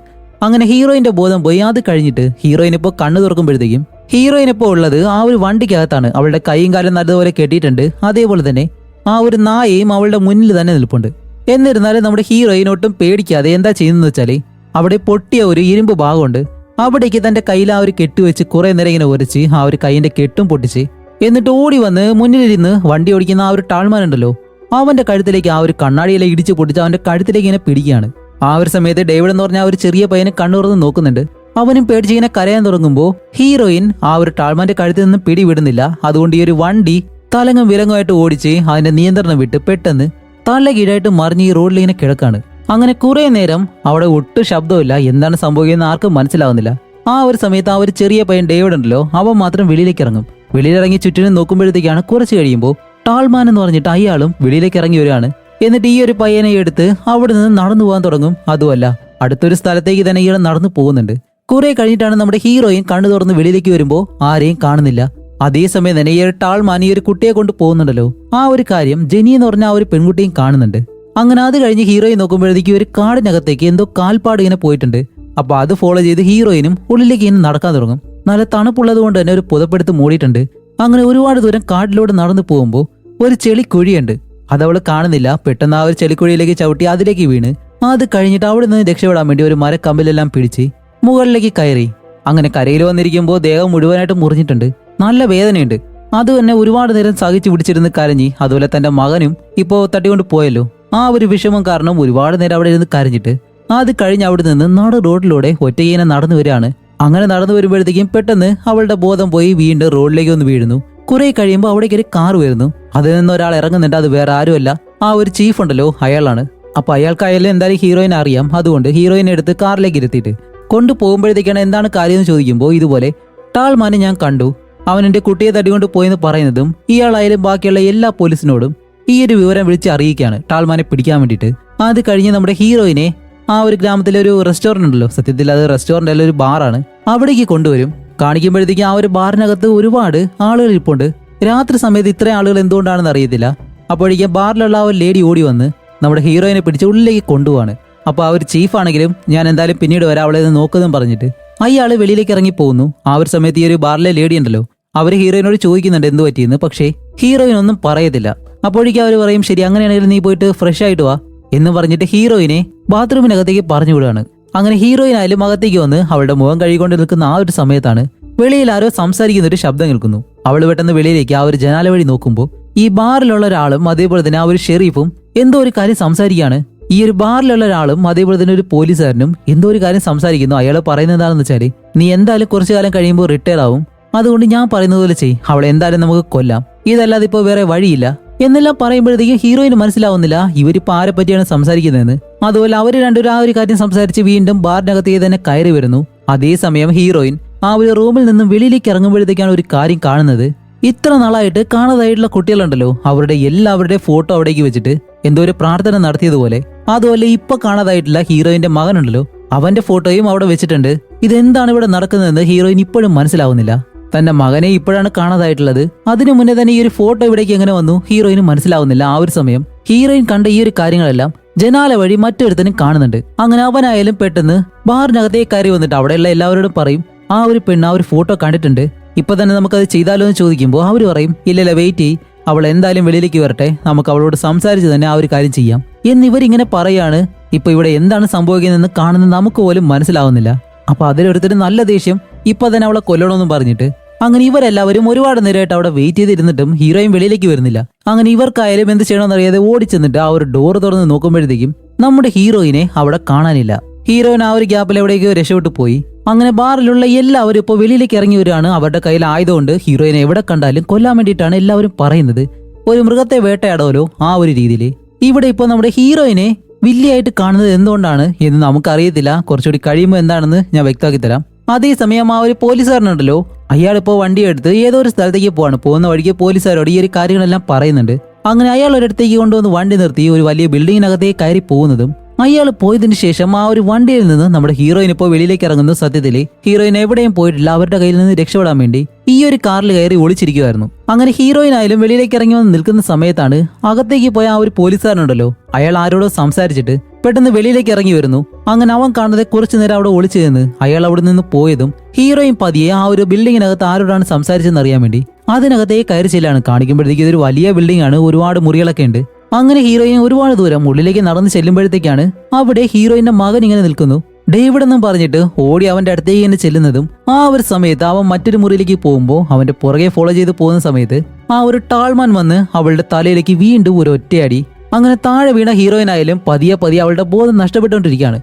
അങ്ങനെ ഹീറോയിന്റെ ബോധം പോയി. അത് കഴിഞ്ഞിട്ട് ഹീറോയിൻ ഇപ്പോൾ കണ്ണു തുറക്കുമ്പോഴത്തേക്കും ഹീറോയിൻ ഇപ്പോൾ ഉള്ളത് ആ ഒരു വണ്ടിക്കകത്താണ്. അവളുടെ കൈയും കാലം നല്ലതുപോലെ കെട്ടിയിട്ടുണ്ട്. അതേപോലെ തന്നെ ആ ഒരു നായയും അവളുടെ മുന്നിൽ തന്നെ നിൽപ്പുണ്ട്. എന്നിരുന്നാലും നമ്മുടെ ഹീറോയിൻ ഒട്ടും പേടിക്കാതെ എന്താ ചെയ്യുന്നതെന്ന് വെച്ചാല് അവിടെ പൊട്ടിയ ഒരു ഇരുമ്പ് ഭാഗമുണ്ട്. അവിടേക്ക് തന്റെ കയ്യിൽ ആ ഒരു കെട്ട് വെച്ച് കുറെ നേരം ഇങ്ങനെ ഉരച്ച് ആ ഒരു കൈയിന്റെ കെട്ടും പൊട്ടിച്ച് എന്നിട്ട് ഓടി വന്ന് മുന്നിലിരുന്ന് വണ്ടി ഓടിക്കുന്ന ആ ഒരു ടാൾമാൻ ഉണ്ടല്ലോ അവന്റെ കഴുത്തിലേക്ക് ആ ഒരു കണ്ണാടിയിലെ ഇടിച്ച് പൊട്ടിച്ച് അവന്റെ കഴുത്തിലേക്ക് ഇങ്ങനെ പിടിക്കുകയാണ്. ആ ഒരു സമയത്ത് ഡേവിഡ് എന്ന് പറഞ്ഞ ആ ഒരു ചെറിയ പയ്യനെ കണ്ണുറന്ന് നോക്കുന്നുണ്ട്. അവനും പേടിച്ച് ഇങ്ങനെ കരയാൻ തുടങ്ങുമ്പോൾ ഹീറോയിൻ ആ ഒരു ടാൾമാന്റെ കഴുത്തിൽ നിന്ന് പിടിവിടുന്നില്ല. അതുകൊണ്ട് ഈ ഒരു വണ്ടി തലങ്ങും വിലങ്ങുമായിട്ട് ഓടിച്ച് അതിന്റെ നിയന്ത്രണം വിട്ട് പെട്ടെന്ന് തല കീഴായിട്ട് മറിഞ്ഞ് ഈ റോഡിൽ ഇങ്ങനെ കിടക്കാണ്. അങ്ങനെ കുറെ നേരം അവിടെ ഒട്ടും ശബ്ദമില്ല. എന്താണ് സംഭവിക്കുന്നത് ആർക്കും മനസ്സിലാവുന്നില്ല. ആ ഒരു സമയത്ത് ആ ഒരു ചെറിയ പയ്യൻ ഡേവിഡ് ഉണ്ടല്ലോ അവൻ മാത്രം വെളിയിലേക്ക് ഇറങ്ങും. വെളിയിലിറങ്ങി ചുറ്റിനും നോക്കുമ്പോഴത്തേക്കാണ് കുറച്ച് കഴിയുമ്പോൾ ടാൾമാൻ എന്ന് പറഞ്ഞിട്ട് അയാളും വെളിയിലേക്ക് ഇറങ്ങി വരികയാണ്. എന്നിട്ട് ഈ ഒരു പയ്യനെ എടുത്ത് അവിടെ നിന്ന് നടന്നു പോകാൻ തുടങ്ങും. അതുമല്ല അടുത്തൊരു സ്ഥലത്തേക്ക് തന്നെ ഇയാൾ നടന്നു പോകുന്നുണ്ട്. കുറെ കഴിഞ്ഞിട്ടാണ് നമ്മുടെ ഹീറോയിൻ കണ്ണു തുറന്ന് വെളിയിലേക്ക് വരുമ്പോൾ ആരെയും കാണുന്നില്ല. അതേസമയം തന്നെ ഈ ഒരു ടാൾമാൻ ഈ ഒരു കുട്ടിയെ കൊണ്ട് പോകുന്നുണ്ടല്ലോ ആ ഒരു കാര്യം ജെനി എന്ന് പറഞ്ഞ ആ ഒരു പെൺകുട്ടിയും കാണുന്നുണ്ട്. അങ്ങനെ അത് കഴിഞ്ഞ് ഹീറോയിൻ നോക്കുമ്പോഴത്തേക്കും ഒരു കാടിനകത്തേക്ക് എന്തോ കാൽപ്പാട് ഇങ്ങനെ പോയിട്ടുണ്ട്. അപ്പൊ അത് ഫോളോ ചെയ്ത് ഹീറോയിനും ഉള്ളിലേക്ക് ഇങ്ങനെ നടക്കാൻ തുടങ്ങും. നല്ല തണുപ്പുള്ളത് കൊണ്ട് തന്നെ ഒരു പുതപ്പെടുത്ത് മൂടിയിട്ടുണ്ട്. അങ്ങനെ ഒരുപാട് ദൂരം കാട്ടിലൂടെ നടന്നു പോകുമ്പോൾ ഒരു ചെളിക്കുഴിയുണ്ട്. അതവള് കാണുന്നില്ല. പെട്ടെന്ന് ആ ഒരു ചെളിക്കുഴിയിലേക്ക് ചവിട്ടി അതിലേക്ക് വീണ് അത് കഴിഞ്ഞിട്ട് അവിടെ നിന്ന് രക്ഷപ്പെടാൻ വേണ്ടി ഒരു മരക്കമ്പിലെല്ലാം പിടിച്ച് മുകളിലേക്ക് കയറി. അങ്ങനെ കരയിൽ വന്നിരിക്കുമ്പോൾ ദേഹം മുഴുവനായിട്ട് മുറിഞ്ഞിട്ടുണ്ട്. നല്ല വേദനയുണ്ട്. അത് തന്നെ ഒരുപാട് നേരം സഹിച്ചു പിടിച്ചിരുന്ന് കരഞ്ഞി. അതുപോലെ തന്റെ മകനും ഇപ്പോ തട്ടിക്കൊണ്ട് പോയല്ലോ. ആ ഒരു വിഷമം കാരണം ഒരുപാട് നേരം അവിടെ ഇരുന്ന് കരഞ്ഞിട്ട് അത് കഴിഞ്ഞ് അവിടെ നിന്ന് നടു റോഡിലൂടെ ഒറ്റയ്ക്ക് നടന്നു വരികയാണ്. അങ്ങനെ നടന്നു വരുമ്പോഴത്തേക്കും പെട്ടെന്ന് അവളുടെ ബോധം പോയി വീണ്ടും റോഡിലേക്ക് ഒന്ന് വീഴുന്നു. കുറെ കഴിയുമ്പോൾ അവിടേക്ക് ഒരു കാർ വരുന്നു. അതിൽ നിന്ന് ഒരാൾ ഇറങ്ങുന്നുണ്ട്. അത് വേറെ ആരുമല്ല, ആ ഒരു ചീഫ് ഉണ്ടല്ലോ അയാളാണ്. അപ്പൊ അയാൾക്കായാലും എന്തായാലും ഹീറോയിനെ അറിയാം. അതുകൊണ്ട് ഹീറോയിനെ എടുത്ത് കാറിലേക്ക് ഇരുത്തിയിട്ട് കൊണ്ടുപോകുമ്പോഴത്തേക്കാണ് എന്താണ് കാര്യം എന്ന് ചോദിക്കുമ്പോൾ ഇതുപോലെ ടാൾമാനെ ഞാൻ കണ്ടു, അവൻ എന്റെ കുട്ടിയെ തട്ടിക്കൊണ്ട് പോയെന്ന് പറയുന്നതും ഇയാളായാലും ബാക്കിയുള്ള എല്ലാ പോലീസിനോടും ഈ ഒരു വിവരം വിളിച്ച് അറിയിക്കുകയാണ് ടാൾമാനെ പിടിക്കാൻ വേണ്ടിയിട്ട്. അത് കഴിഞ്ഞ് നമ്മുടെ ഹീറോയിനെ ആ ഒരു ഗ്രാമത്തിലെ ഒരു റെസ്റ്റോറന്റ് ഉണ്ടല്ലോ, സത്യത്തിൽ അത് റെസ്റ്റോറന്റ് അല്ല ഒരു ബാറാണ്, അവിടേക്ക് കൊണ്ടുവരും. കാണിക്കുമ്പോഴത്തേക്കും ആ ഒരു ബാറിനകത്ത് ഒരുപാട് ആളുകൾ ഇരിപ്പുണ്ട്. രാത്രി സമയത്ത് ഇത്രയും ആളുകൾ എന്തുകൊണ്ടാണെന്ന് അറിയത്തില്ല. അപ്പോഴേക്കും ബാറിലുള്ള ആ ഒരു ലേഡി ഓടി വന്ന് നമ്മുടെ ഹീറോയിനെ പിടിച്ച് ഉള്ളിലേക്ക് കൊണ്ടുപോവാണ്. അപ്പൊ ആ ഒരു ചീഫ് ആണെങ്കിലും ഞാൻ എന്തായാലും പിന്നീട് വരാം അവളെ നോക്കുന്നതും പറഞ്ഞിട്ട് അയാള് വെളിയിലേക്ക് ഇറങ്ങി പോകുന്നു. ആ ഒരു സമയത്ത് ഈ ഒരു ബാറിലെ ലേഡി ഉണ്ടല്ലോ, അവര് ഹീറോയിനോട് ചോദിക്കുന്നുണ്ട് എന്ത് പറ്റിയെന്ന്. പക്ഷേ ഹീറോയിൻ ഒന്നും പറയത്തില്ല. അപ്പോഴേക്കും അവർ പറയും ശരി അങ്ങനെയാണെങ്കിൽ നീ പോയിട്ട് ഫ്രഷ് ആയിട്ട് വാ എന്ന് പറഞ്ഞിട്ട് ഹീറോയിനെ ബാത്റൂമിനകത്തേക്ക് പറഞ്ഞു വിടുകയാണ്. അങ്ങനെ ഹീറോയിൻ ആയാലും അകത്തേക്ക് വന്ന് അവളുടെ മുഖം കഴുകിക്കൊണ്ട് നിൽക്കുന്ന ആ ഒരു സമയത്താണ് വെളിയിൽ ആരോ സംസാരിക്കുന്ന ഒരു ശബ്ദം കേൾക്കുന്നു. അവൾ പെട്ടെന്ന് വെളിയിലേക്ക് ആ ഒരു ജനാല വഴി നോക്കുമ്പോൾ ഈ ബാറിലുള്ള ഒരാളും അതേപോലെ തന്നെ ആ ഒരു ഷെരീഫും എന്തോ ഒരു കാര്യം സംസാരിക്കുകയാണ്. ഈ ഒരു ബാറിലുള്ള ഒരാളും അതേപോലെ തന്നെ ഒരു പോലീസുകാരനും എന്തോ ഒരു കാര്യം സംസാരിക്കുന്നു. അയാൾ പറയുന്നത് എന്താണെന്ന് വെച്ചാല് നീ എന്തായാലും കുറച്ചു കാലം കഴിയുമ്പോൾ റിട്ടയർ ആവും, അതുകൊണ്ട് ഞാൻ പറയുന്നത് പോലെ ചെയ്, അവളെ എന്തായാലും നമുക്ക് കൊല്ലാം, ഇതല്ലാതെ ഇപ്പോൾ വേറെ വഴിയില്ല എന്നെല്ലാം പറയുമ്പോഴത്തേക്കും ഹീറോയിന് മനസ്സിലാവുന്നില്ല ഇവരിപ്പോൾ ആരെ പറ്റിയാണ് സംസാരിക്കുന്നതെന്ന്. അതുപോലെ അവർ രണ്ടുപേരും ആ ഒരു കാര്യം സംസാരിച്ച് വീണ്ടും ബാറിനകത്തേക്ക് തന്നെ കയറി വരുന്നു. അതേസമയം ഹീറോയിൻ ആ ഒരു റൂമിൽ നിന്നും വെളിയിലേക്ക് ഇറങ്ങുമ്പോഴത്തേക്കാണ് ഒരു കാര്യം കാണുന്നത്. ഇത്ര നാളായിട്ട് കാണാതായിട്ടുള്ള കുട്ടികളുണ്ടല്ലോ, അവരുടെ എല്ലാവരുടെ ഫോട്ടോ അവിടേക്ക് വെച്ചിട്ട് എന്തോ ഒരു പ്രാർത്ഥന നടത്തിയതുപോലെ. അതുപോലെ ഇപ്പൊ കാണാതായിട്ടുള്ള ഹീറോയിന്റെ മകനുണ്ടല്ലോ, അവന്റെ ഫോട്ടോയും അവിടെ വെച്ചിട്ടുണ്ട്. ഇതെന്താണ് ഇവിടെ നടക്കുന്നതെന്ന് ഹീറോയിൻ ഇപ്പോഴും മനസ്സിലാവുന്നില്ല. തന്റെ മകനെ ഇപ്പോഴാണ് കാണാതായിട്ടുള്ളത്, അതിനു മുന്നേ തന്നെ ഈ ഒരു ഫോട്ടോ ഇവിടേക്ക് എങ്ങനെ വന്നു ഹീറോയിന് മനസ്സിലാവുന്നില്ല. ആ ഒരു സമയം ഹീറോയിൻ കണ്ട ഈ ഒരു കാര്യങ്ങളെല്ലാം ജനാല വഴി മറ്റൊരുത്തനും കാണുന്നുണ്ട്. അങ്ങനെ അവനായാലും പെട്ടെന്ന് ബാറിനകത്തേക്ക് കയറി വന്നിട്ട് അവിടെയുള്ള എല്ലാവരോടും പറയും ആ ഒരു പെണ്ണ് ആ ഒരു ഫോട്ടോ കണ്ടിട്ടുണ്ട്, ഇപ്പൊ തന്നെ നമുക്കത് ചെയ്താലോ എന്ന് ചോദിക്കുമ്പോൾ അവർ പറയും ഇല്ലല്ല വെയിറ്റ് ചെയ്യ്, അവൾ എന്തായാലും വെളിയിലേക്ക് വരട്ടെ, നമുക്ക് അവളോട് സംസാരിച്ച് തന്നെ ആ ഒരു കാര്യം ചെയ്യാം എന്നിവരിങ്ങനെ പറയാണ്. ഇപ്പൊ ഇവിടെ എന്താണ് സംഭവിക്കുന്നതെന്ന് കാണുന്നത് നമുക്ക് പോലും മനസ്സിലാവുന്നില്ല. അപ്പൊ അതിലൊരുത്തരും നല്ല ദേഷ്യം ഇപ്പൊ തന്നെ അവളെ കൊല്ലണമെന്നും പറഞ്ഞിട്ട് അങ്ങനെ ഇവരെല്ലാവരും ഒരുപാട് നേരമായിട്ട് അവിടെ വെയിറ്റ് ചെയ്തിരുന്നിട്ടും ഹീറോയിൻ വെളിയിലേക്ക് വരുന്നില്ല. അങ്ങനെ ഇവർക്കായാലും എന്ത് ചെയ്യണമെന്നറിയാതെ ഓടിച്ചെന്നിട്ട് ആ ഒരു ഡോർ തുറന്ന് നോക്കുമ്പോഴത്തേക്കും നമ്മുടെ ഹീറോയിനെ അവിടെ കാണാനില്ല. ഹീറോയിൻ ആ ഒരു ഗ്യാപ്പിൽ എവിടേക്കോ രക്ഷപ്പെട്ടു പോയി. അങ്ങനെ ബാറിലുള്ള എല്ലാവരും ഇപ്പോൾ വെളിയിലേക്ക് ഇറങ്ങി വരികയാണ്. അവരുടെ കയ്യിൽ ആയതുകൊണ്ട് ഹീറോയിനെ എവിടെ കണ്ടാലും കൊല്ലാൻ വേണ്ടിയിട്ടാണ് എല്ലാവരും പറയുന്നത്. ഒരു മൃഗത്തെ വേട്ടയാടോലോ ആ ഒരു രീതിയിൽ. ഇവിടെ ഇപ്പോൾ നമ്മുടെ ഹീറോയിനെ വില്ലിയായിട്ട് കാണുന്നത് എന്തുകൊണ്ടാണ് എന്ന് നമുക്കറിയത്തില്ല. കുറച്ചുകൂടി കഴിയുമ്പോൾ എന്താണെന്ന് ഞാൻ വ്യക്തമാക്കി തരാം. അതേസമയം ആ ഒരു പോലീസുകാരനുണ്ടല്ലോ, അയാളിപ്പോൾ വണ്ടിയെടുത്ത് ഏതോ ഒരു സ്ഥലത്തേക്ക് പോവാണ്. പോകുന്ന വഴിക്ക് പോലീസുകാരോട് ഈ ഒരു കാര്യങ്ങളെല്ലാം പറയുന്നുണ്ട്. അങ്ങനെ അയാൾ ഒരിടത്തേക്ക് കൊണ്ടുവന്ന് വണ്ടി നിർത്തി ഒരു വലിയ ബിൽഡിങ്ങിനകത്തേക്ക് കയറി പോകുന്നതും അയാൾ പോയതിനു ശേഷം ആ ഒരു വണ്ടിയിൽ നിന്ന് നമ്മുടെ ഹീറോയിൻ ഇപ്പോൾ വെളിയിലേക്ക് ഇറങ്ങുന്നു. സത്യത്തില് ഹീറോയിൻ എവിടെയും പോയിട്ടില്ല, അവരുടെ കയ്യിൽ നിന്ന് രക്ഷപ്പെടാൻ വേണ്ടി ഈ ഒരു കാറിൽ കയറി ഒളിച്ചിരിക്കുമായിരുന്നു. അങ്ങനെ ഹീറോയിൻ ആയാലും വെളിയിലേക്ക് ഇറങ്ങി വന്ന് നിൽക്കുന്ന സമയത്താണ് അകത്തേക്ക് പോയ ആ ഒരു പോലീസുകാരനുണ്ടല്ലോ, അയാൾ ആരോടോ സംസാരിച്ചിട്ട് പെട്ടെന്ന് വെളിയിലേക്ക് ഇറങ്ങി വരുന്നു. അങ്ങനെ അവൻ കാണാതെ കുറച്ചു നേരം അവിടെ ഒളിച്ചു നിന്ന് അയാൾ അവിടെ നിന്ന് പോയതും ഹീറോയിൻ പതിയെ ആ ഒരു ബിൽഡിങ്ങിനകത്ത് ആരോടാണ് സംസാരിച്ചെന്ന് അറിയാൻ വേണ്ടി അതിനകത്തേക്ക് കയറി ചെല്ലാണ്. കാണിക്കുമ്പോഴത്തേക്ക് ഇതൊരു വലിയ ബിൽഡിംഗ് ആണ്, ഒരുപാട് മുറികളൊക്കെ ഉണ്ട്. അങ്ങനെ ഹീറോയിൻ ഒരുപാട് ദൂരം ഉള്ളിലേക്ക് നടന്ന് ചെല്ലുമ്പോഴത്തേക്കാണ് അവിടെ ഹീറോയിന്റെ മകൻ ഇങ്ങനെ നിൽക്കുന്നു. ഡേവിഡ് എന്നും പറഞ്ഞിട്ട് ഓടി അവന്റെ അടുത്തേക്ക് തന്നെ ചെല്ലുന്നതും ആ ഒരു സമയത്ത് അവൻ മറ്റൊരു മുറിയിലേക്ക് പോകുമ്പോൾ അവന്റെ പുറകെ ഫോളോ ചെയ്ത് പോകുന്ന സമയത്ത് ആ ഒരു ടാൾമാൻ വന്ന് അവളുടെ തലയിലേക്ക് വീണ്ടും ഒരു ഒറ്റയടി. അങ്ങനെ താഴെ വീണ ഹീറോയിൻ ആയാലും പതിയെ പതിയെ അവളുടെ ബോധം നഷ്ടപ്പെട്ടുകൊണ്ടിരിക്കുകയാണ്.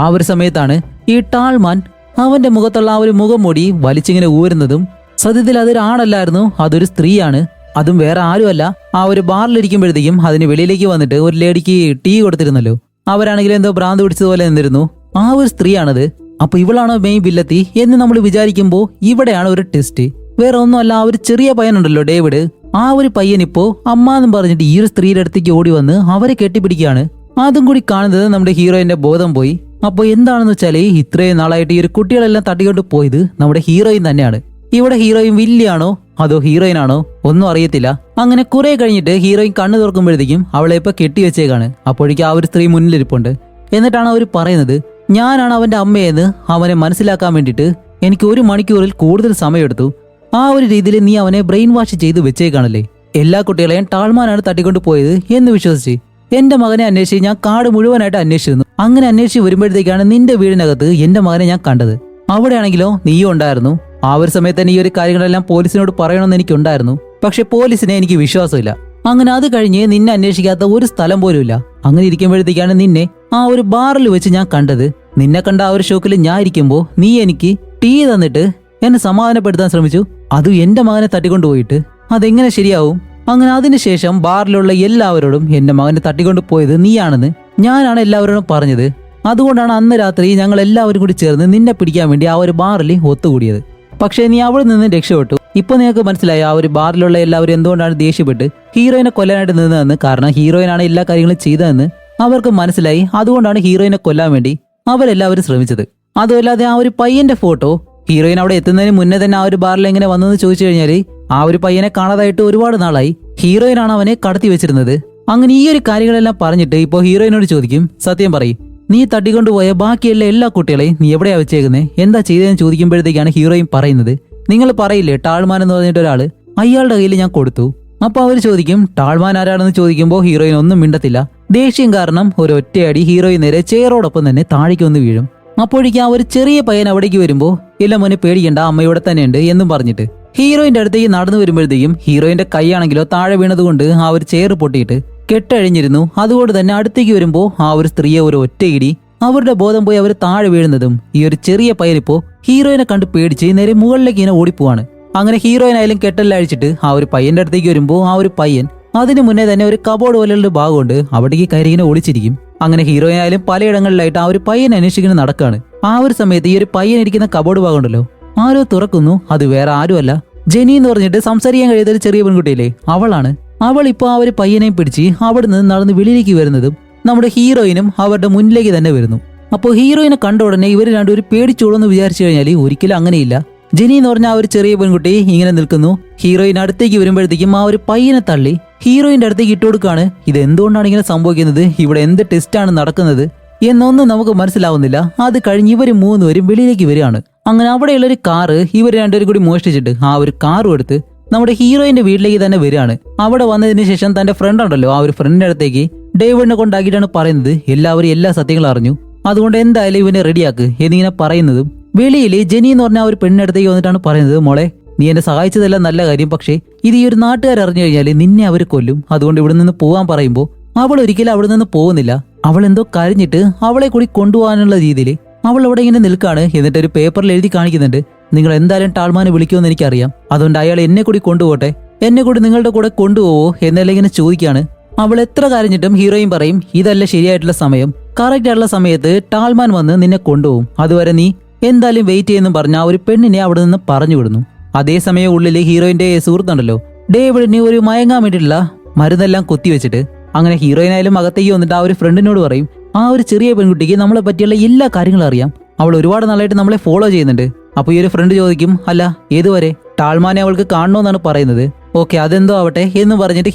ആ ഒരു സമയത്താണ് ഈ ടാൾമാൻ അവന്റെ മുഖത്തുള്ള ആ ഒരു മുഖംമൂടി വലിച്ചിങ്ങനെ ഊരുന്നതും സത്യത്തിൽ അതൊരു ആണല്ലായിരുന്നു, അതൊരു സ്ത്രീയാണ്. അതും വേറെ ആരുമല്ല, ആ ഒരു ബാറിലിരിക്കുമ്പോഴത്തേക്കും അതിന് വെളിയിലേക്ക് വന്നിട്ട് ഒരു ലേഡിക്ക് ടീ കൊടുത്തിരുന്നല്ലോ, അവരാണെങ്കിലും എന്തോ ഭ്രാന്ത് പിടിച്ചതുപോലെ നിന്നിരുന്നു, ആ ഒരു സ്ത്രീയാണത്. അപ്പൊ ഇവളാണോ മെയിൻ വില്ലത്തി എന്ന് നമ്മൾ വിചാരിക്കുമ്പോൾ ഇവിടെയാണ് ഒരു ടെസ്റ്റ്. വേറെ ഒന്നുമല്ല, ആ ഒരു ചെറിയ പയ്യനുണ്ടല്ലോ ഡേവിഡ്, ആ ഒരു പയ്യൻ ഇപ്പോ അമ്മ എന്നും പറഞ്ഞിട്ട് ഈ ഒരു സ്ത്രീയുടെ അടുത്തേക്ക് ഓടി വന്ന് അവരെ കെട്ടിപ്പിടിക്കുകയാണ്. അതും കൂടി കാണുന്നത് നമ്മുടെ ഹീറോയിന്റെ ബോധം പോയി. അപ്പൊ എന്താണെന്ന് വെച്ചാല് ഇത്രയും നാളായിട്ട് ഈ ഒരു കുട്ടികളെല്ലാം തട്ടിക്കൊണ്ട് പോയത് നമ്മുടെ ഹീറോയിൻ തന്നെയാണ്. ഇവിടെ ഹീറോയിൻ വില്ലിയാണോ അതോ ഹീറോയിൻ ആണോ ഒന്നും അറിയത്തില്ല. അങ്ങനെ കുറെ കഴിഞ്ഞിട്ട് ഹീറോയിൻ കണ്ണു തുറക്കുമ്പോഴത്തേക്കും അവളെ ഇപ്പൊ കെട്ടിവെച്ചേക്കാണ്. അപ്പോഴേക്കും ആ ഒരു സ്ത്രീ മുന്നിലിരിപ്പുണ്ട്. എന്നിട്ടാണ് അവർ പറയുന്നത് ഞാനാണ് അവന്റെ അമ്മയെന്ന് അവനെ മനസ്സിലാക്കാൻ വേണ്ടിയിട്ട് എനിക്ക് 1 മണിക്കൂറിൽ കൂടുതൽ സമയമെടുത്തു. ആ ഒരു രീതിയിൽ നീ അവനെ ബ്രെയിൻ വാഷ് ചെയ്ത് വെച്ചേക്കാണല്ലേ. എല്ലാ കുട്ടികളെയും ടാൾമാനാണ് തട്ടിക്കൊണ്ട് പോയത് എന്ന് വിശ്വസിച്ച് എന്റെ മകനെ അന്വേഷിച്ച് ഞാൻ കാട് മുഴുവനായിട്ട് അന്വേഷിച്ചിരുന്നു. അങ്ങനെ അന്വേഷിച്ച് വരുമ്പോഴത്തേക്കാണ് നിന്റെ വീടിനകത്ത് എന്റെ മകനെ ഞാൻ കണ്ടത്. അവിടെയാണെങ്കിലോ നീയും ഉണ്ടായിരുന്നു. ആ ഒരു സമയത്ത് തന്നെ ഈ ഒരു കാര്യങ്ങളെല്ലാം പോലീസിനോട് പറയണമെന്ന് എനിക്കുണ്ടായിരുന്നു. പക്ഷെ പോലീസിനെ എനിക്ക് വിശ്വാസമില്ല. അങ്ങനെ അത് കഴിഞ്ഞ് നിന്നെ അന്വേഷിക്കാത്ത ഒരു സ്ഥലം പോലും ഇല്ല. അങ്ങനെ ഇരിക്കുമ്പോഴത്തേക്കാണ് നിന്നെ ആ ഒരു ബാറിൽ വെച്ച് ഞാൻ കണ്ടത്. നിന്നെ കണ്ട ആ ഒരു ഷോക്കിൽ ഞാൻ ഇരിക്കുമ്പോ നീ എനിക്ക് ടീ തന്നിട്ട് എന്നെ സമാധാനപ്പെടുത്താൻ ശ്രമിച്ചു. അതും എന്റെ മകനെ തട്ടിക്കൊണ്ടുപോയിട്ട്. അതെങ്ങനെ ശരിയാവും? അങ്ങനെ അതിനുശേഷം ബാറിലുള്ള എല്ലാവരോടും എന്റെ മകനെ തട്ടിക്കൊണ്ടു പോയത് നീയാണെന്ന് ഞാനാണ് എല്ലാവരോടും പറഞ്ഞത്. അതുകൊണ്ടാണ് അന്ന് രാത്രി ഞങ്ങൾ എല്ലാവരും കൂടി ചേർന്ന് നിന്നെ പിടിക്കാൻ വേണ്ടി ആ ഒരു ബാറിൽ ഒത്തുകൂടിയത്. പക്ഷേ നീ അവിടെ നിന്ന് രക്ഷപ്പെട്ടു. ഇപ്പൊ നിങ്ങൾക്ക് മനസ്സിലായി ആ ഒരു ബാറിലുള്ള എല്ലാവരും എന്തുകൊണ്ടാണ് ദേഷ്യപ്പെട്ട് ഹീറോയിനെ കൊല്ലാനായിട്ട് നിന്നതെന്ന്. കാരണം ഹീറോയിനാണ് എല്ലാ കാര്യങ്ങളും ചെയ്തതെന്ന് അവർക്ക് മനസ്സിലായി. അതുകൊണ്ടാണ് ഹീറോയിനെ കൊല്ലാൻ വേണ്ടി അവരെല്ലാവരും ശ്രമിച്ചത്. അതുമല്ലാതെ ആ ഒരു പയ്യന്റെ ഫോട്ടോ ഹീറോയിൻ അവിടെ എത്തുന്നതിന് മുന്നേ തന്നെ ആ ഒരു ബാറിൽ എങ്ങനെ വന്നെന്ന് ചോദിച്ചു കഴിഞ്ഞാൽ ആ ഒരു പയ്യനെ കാണാതായിട്ട് ഒരുപാട് നാളായി. ഹീറോയിനാണ് അവനെ കടത്തി വെച്ചിരുന്നത്. അങ്ങനെ ഈ ഒരു കാര്യങ്ങളെല്ലാം പറഞ്ഞിട്ട് ഇപ്പോൾ ഹീറോയിനോട് ചോദിക്കും, സത്യം പറയും, നീ തട്ടിക്കൊണ്ടുപോയ ബാക്കിയുള്ള എല്ലാ കുട്ടികളെയും നീ എവിടെയാ വെച്ചേക്കുന്നത്, എന്താ ചെയ്തതെന്ന് ചോദിക്കുമ്പോഴത്തേക്കാണ് ഹീറോയിൻ പറയുന്നത്, നിങ്ങൾ പറയില്ലേ ടാൾമാൻ എന്ന് പറഞ്ഞിട്ട് ഒരാള്, അയാളുടെ കയ്യിൽ ഞാൻ കൊടുത്തു. അപ്പൊ അവർ ചോദിക്കും ടാൾമാൻ ആരാണെന്ന് ചോദിക്കുമ്പോൾ ഹീറോയിൻ ഒന്നും മിണ്ടത്തില്ല. ദേഷ്യം കാരണം ഒരു ഒറ്റയടി ഹീറോയിൻ നേരെ ചെയറോടൊപ്പം തന്നെ താഴേക്ക് വന്ന് വീഴും. അപ്പോഴേക്കും ആ ഒരു ചെറിയ പയ്യൻ അവിടേക്ക് വരുമ്പോ ഇല്ല മോനെ പേടിക്കണ്ട, അമ്മയോടെ തന്നെ ഉണ്ട് എന്നും പറഞ്ഞിട്ട് ഹീറോയിന്റെ അടുത്തേക്ക് നടന്നു വരുമ്പോഴത്തേക്കും ഹീറോയിന്റെ കൈയാണെങ്കിലോ താഴെ വീണതുകൊണ്ട് ആ ഒരു ചെയർ പൊട്ടിയിട്ട് കെട്ടഴിഞ്ഞിരുന്നു. അതുകൊണ്ട് തന്നെ അടുത്തേക്ക് വരുമ്പോ ആ ഒരു സ്ത്രീയെ ഒരു ഒറ്റയിടി അവരുടെ ബോധം പോയി അവർ താഴെ വീഴുന്നതും ഈ ഒരു ചെറിയ പയ്യനിപ്പോ ഹീറോയിനെ കണ്ട് പേടിച്ച് നേരെ മുകളിലേക്ക് ഇങ്ങനെ ഓടിപ്പോവാണ്. അങ്ങനെ ഹീറോയിനായാലും കെട്ടെല്ലാം അഴിച്ചിട്ട് ആ ഒരു പയ്യന്റെ അടുത്തേക്ക് വരുമ്പോ ആ ഒരു പയ്യൻ അതിനു മുന്നേ തന്നെ ഒരു കബോർഡ് പോലെയുള്ള ഭാഗമുണ്ട്, അവിടേക്ക് കയറി ഇങ്ങനെ ഒളിച്ചിരിക്കും. അങ്ങനെ ഹീറോയിനായാലും പലയിടങ്ങളിലായിട്ട് ആ ഒരു പയ്യനെ അന്വേഷിക്കുന്ന നടക്കാണ്. ആ ഒരു സമയത്ത് ഈ ഒരു പയ്യൻ ഇരിക്കുന്ന കബോർഡ് ഭാഗം ഉണ്ടല്ലോ, ആരോ തുറക്കുന്നു. അത് വേറെ ആരുമല്ല, ജെനി എന്ന് പറഞ്ഞിട്ട് സംസാരിക്കാൻ കഴിയാത്ത ഒരു ചെറിയ പെൺകുട്ടിയില്ലേ, അവളാണ്. അവൾ ഇപ്പൊ ആ ഒരു പയ്യനെയും പിടിച്ച് അവിടെ നിന്ന് നടന്ന് വെളിയിലേക്ക് വരുന്നതും നമ്മുടെ ഹീറോയിനും അവരുടെ മുന്നിലേക്ക് തന്നെ വരുന്നു. അപ്പോൾ ഹീറോയിനെ കണ്ട ഉടനെ ഇവർ രണ്ടുപേരും പേടിച്ചോളെന്ന് വിചാരിച്ചു കഴിഞ്ഞാൽ ഒരിക്കലും അങ്ങനെയില്ല. ജെനി എന്ന് പറഞ്ഞ ആ ഒരു ചെറിയ പെൺകുട്ടി ഇങ്ങനെ നിൽക്കുന്നു. ഹീറോയിൻ അടുത്തേക്ക് വരുമ്പോഴത്തേക്കും ആ ഒരു പയ്യനെ തള്ളി ഹീറോയിന്റെ അടുത്തേക്ക് ഇട്ടുകൊടുക്കാണ്. ഇത് എന്തുകൊണ്ടാണ് ഇങ്ങനെ സംഭവിക്കുന്നത്, ഇവിടെ എന്ത് ടെസ്റ്റാണ് നടക്കുന്നത് എന്നൊന്നും നമുക്ക് മനസ്സിലാവുന്നില്ല. അത് കഴിഞ്ഞ് ഇവർ മൂന്നുപേരും വെളിയിലേക്ക് വരികയാണ്. അങ്ങനെ അവിടെയുള്ള ഒരു കാറ് ഇവർ രണ്ടുപേരും കൂടി മോഷ്ടിച്ചിട്ട് ആ ഒരു കാറും എടുത്ത് നമ്മുടെ ഹീറോയിന്റെ വീട്ടിലേക്ക് തന്നെ വരികയാണ്. അവിടെ വന്നതിന് ശേഷം തന്റെ ഫ്രണ്ട് ഉണ്ടല്ലോ, ആ ഒരു ഫ്രണ്ടിന്റെ അടുത്തേക്ക് ഡേവിഡിനെ കൊണ്ടാക്കിയിട്ടാണ് പറയുന്നത് എല്ലാവരും എല്ലാ സത്യങ്ങളും അറിഞ്ഞു, അതുകൊണ്ട് എന്തായാലും ഇവനെ റെഡിയാക്ക് എന്നിങ്ങനെ പറയുന്നതും വെളിയിൽ ജെനി എന്ന് പറഞ്ഞ ആ ഒരു പെണ്ണിനടുത്തേക്ക് വന്നിട്ടാണ് പറയുന്നത്, മോളെ നീ എന്നെ സഹായിച്ചതെല്ലാം നല്ല കാര്യം, പക്ഷേ ഇത് ഈ ഒരു നാട്ടുകാർ അറിഞ്ഞു കഴിഞ്ഞാൽ നിന്നെ അവർ കൊല്ലും, അതുകൊണ്ട് ഇവിടെ നിന്ന് പോകാൻ പറയുമ്പോൾ അവൾ ഒരിക്കലും അവിടെ നിന്ന് പോകുന്നില്ല. അവൾ എന്തോ കരഞ്ഞിട്ട് അവളെ കൂടി കൊണ്ടുപോകാനുള്ള രീതിയിൽ അവൾ അവിടെ ഇങ്ങനെ നിൽക്കാണ്. എന്നിട്ട് ഒരു പേപ്പറിൽ എഴുതി കാണിക്കുന്നുണ്ട്, നിങ്ങൾ എന്തായാലും ടാൾമാനെ വിളിക്കുമെന്ന് എനിക്കറിയാം, അതുകൊണ്ട് അയാൾ എന്നെ കൂടി കൊണ്ടുപോട്ടെ, എന്നെ കൂടി നിങ്ങളുടെ കൂടെ കൊണ്ടുപോവോ എന്നെല്ലാം ഇങ്ങനെ ചോദിക്കാണ്. അവൾ എത്ര കരഞ്ഞിട്ടും ഹീറോയിൻ പറയും ഇതല്ല ശരിയായിട്ടുള്ള സമയം, കറക്റ്റ് ആയിട്ടുള്ള സമയത്ത് ടാൾമാൻ വന്ന് നിന്നെ കൊണ്ടുപോകും, അതുവരെ നീ എന്തായാലും വെയിറ്റ് ചെയ്യുന്നു പറഞ്ഞ ആ ഒരു പെണ്ണിനെ അവിടെ നിന്ന് പറഞ്ഞു വിടുന്നു. അതേസമയം ഉള്ളിൽ ഹീറോയിന്റെ സുഹൃത്തുണ്ടല്ലോ ഡേവിഡിന് ഒരു മയങ്ങാൻ വേണ്ടിയിട്ടുള്ള മരുന്നെല്ലാം കുത്തിവെച്ചിട്ട് അങ്ങനെ ഹീറോയിനായാലും അകത്തേക്ക് വന്നിട്ട് ആ ഒരു ഫ്രണ്ടിനോട് പറയും, ആ ഒരു ചെറിയ പെൺകുട്ടിക്ക് നമ്മളെ പറ്റിയുള്ള എല്ലാ കാര്യങ്ങളും അറിയാം, അവൾ ഒരുപാട് നാളായിട്ട് നമ്മളെ ഫോളോ ചെയ്യുന്നുണ്ട്. അപ്പൊ ഈ ഒരു ഫ്രണ്ട് ചോദിക്കും, അല്ല ഏതുവരെ, ടാൾമാനെ അവൾക്ക് കാണണമെന്നാണ് പറയുന്നത്. ഓക്കെ അതെന്തോ ആവട്ടെ എന്ന് പറഞ്ഞിട്ട്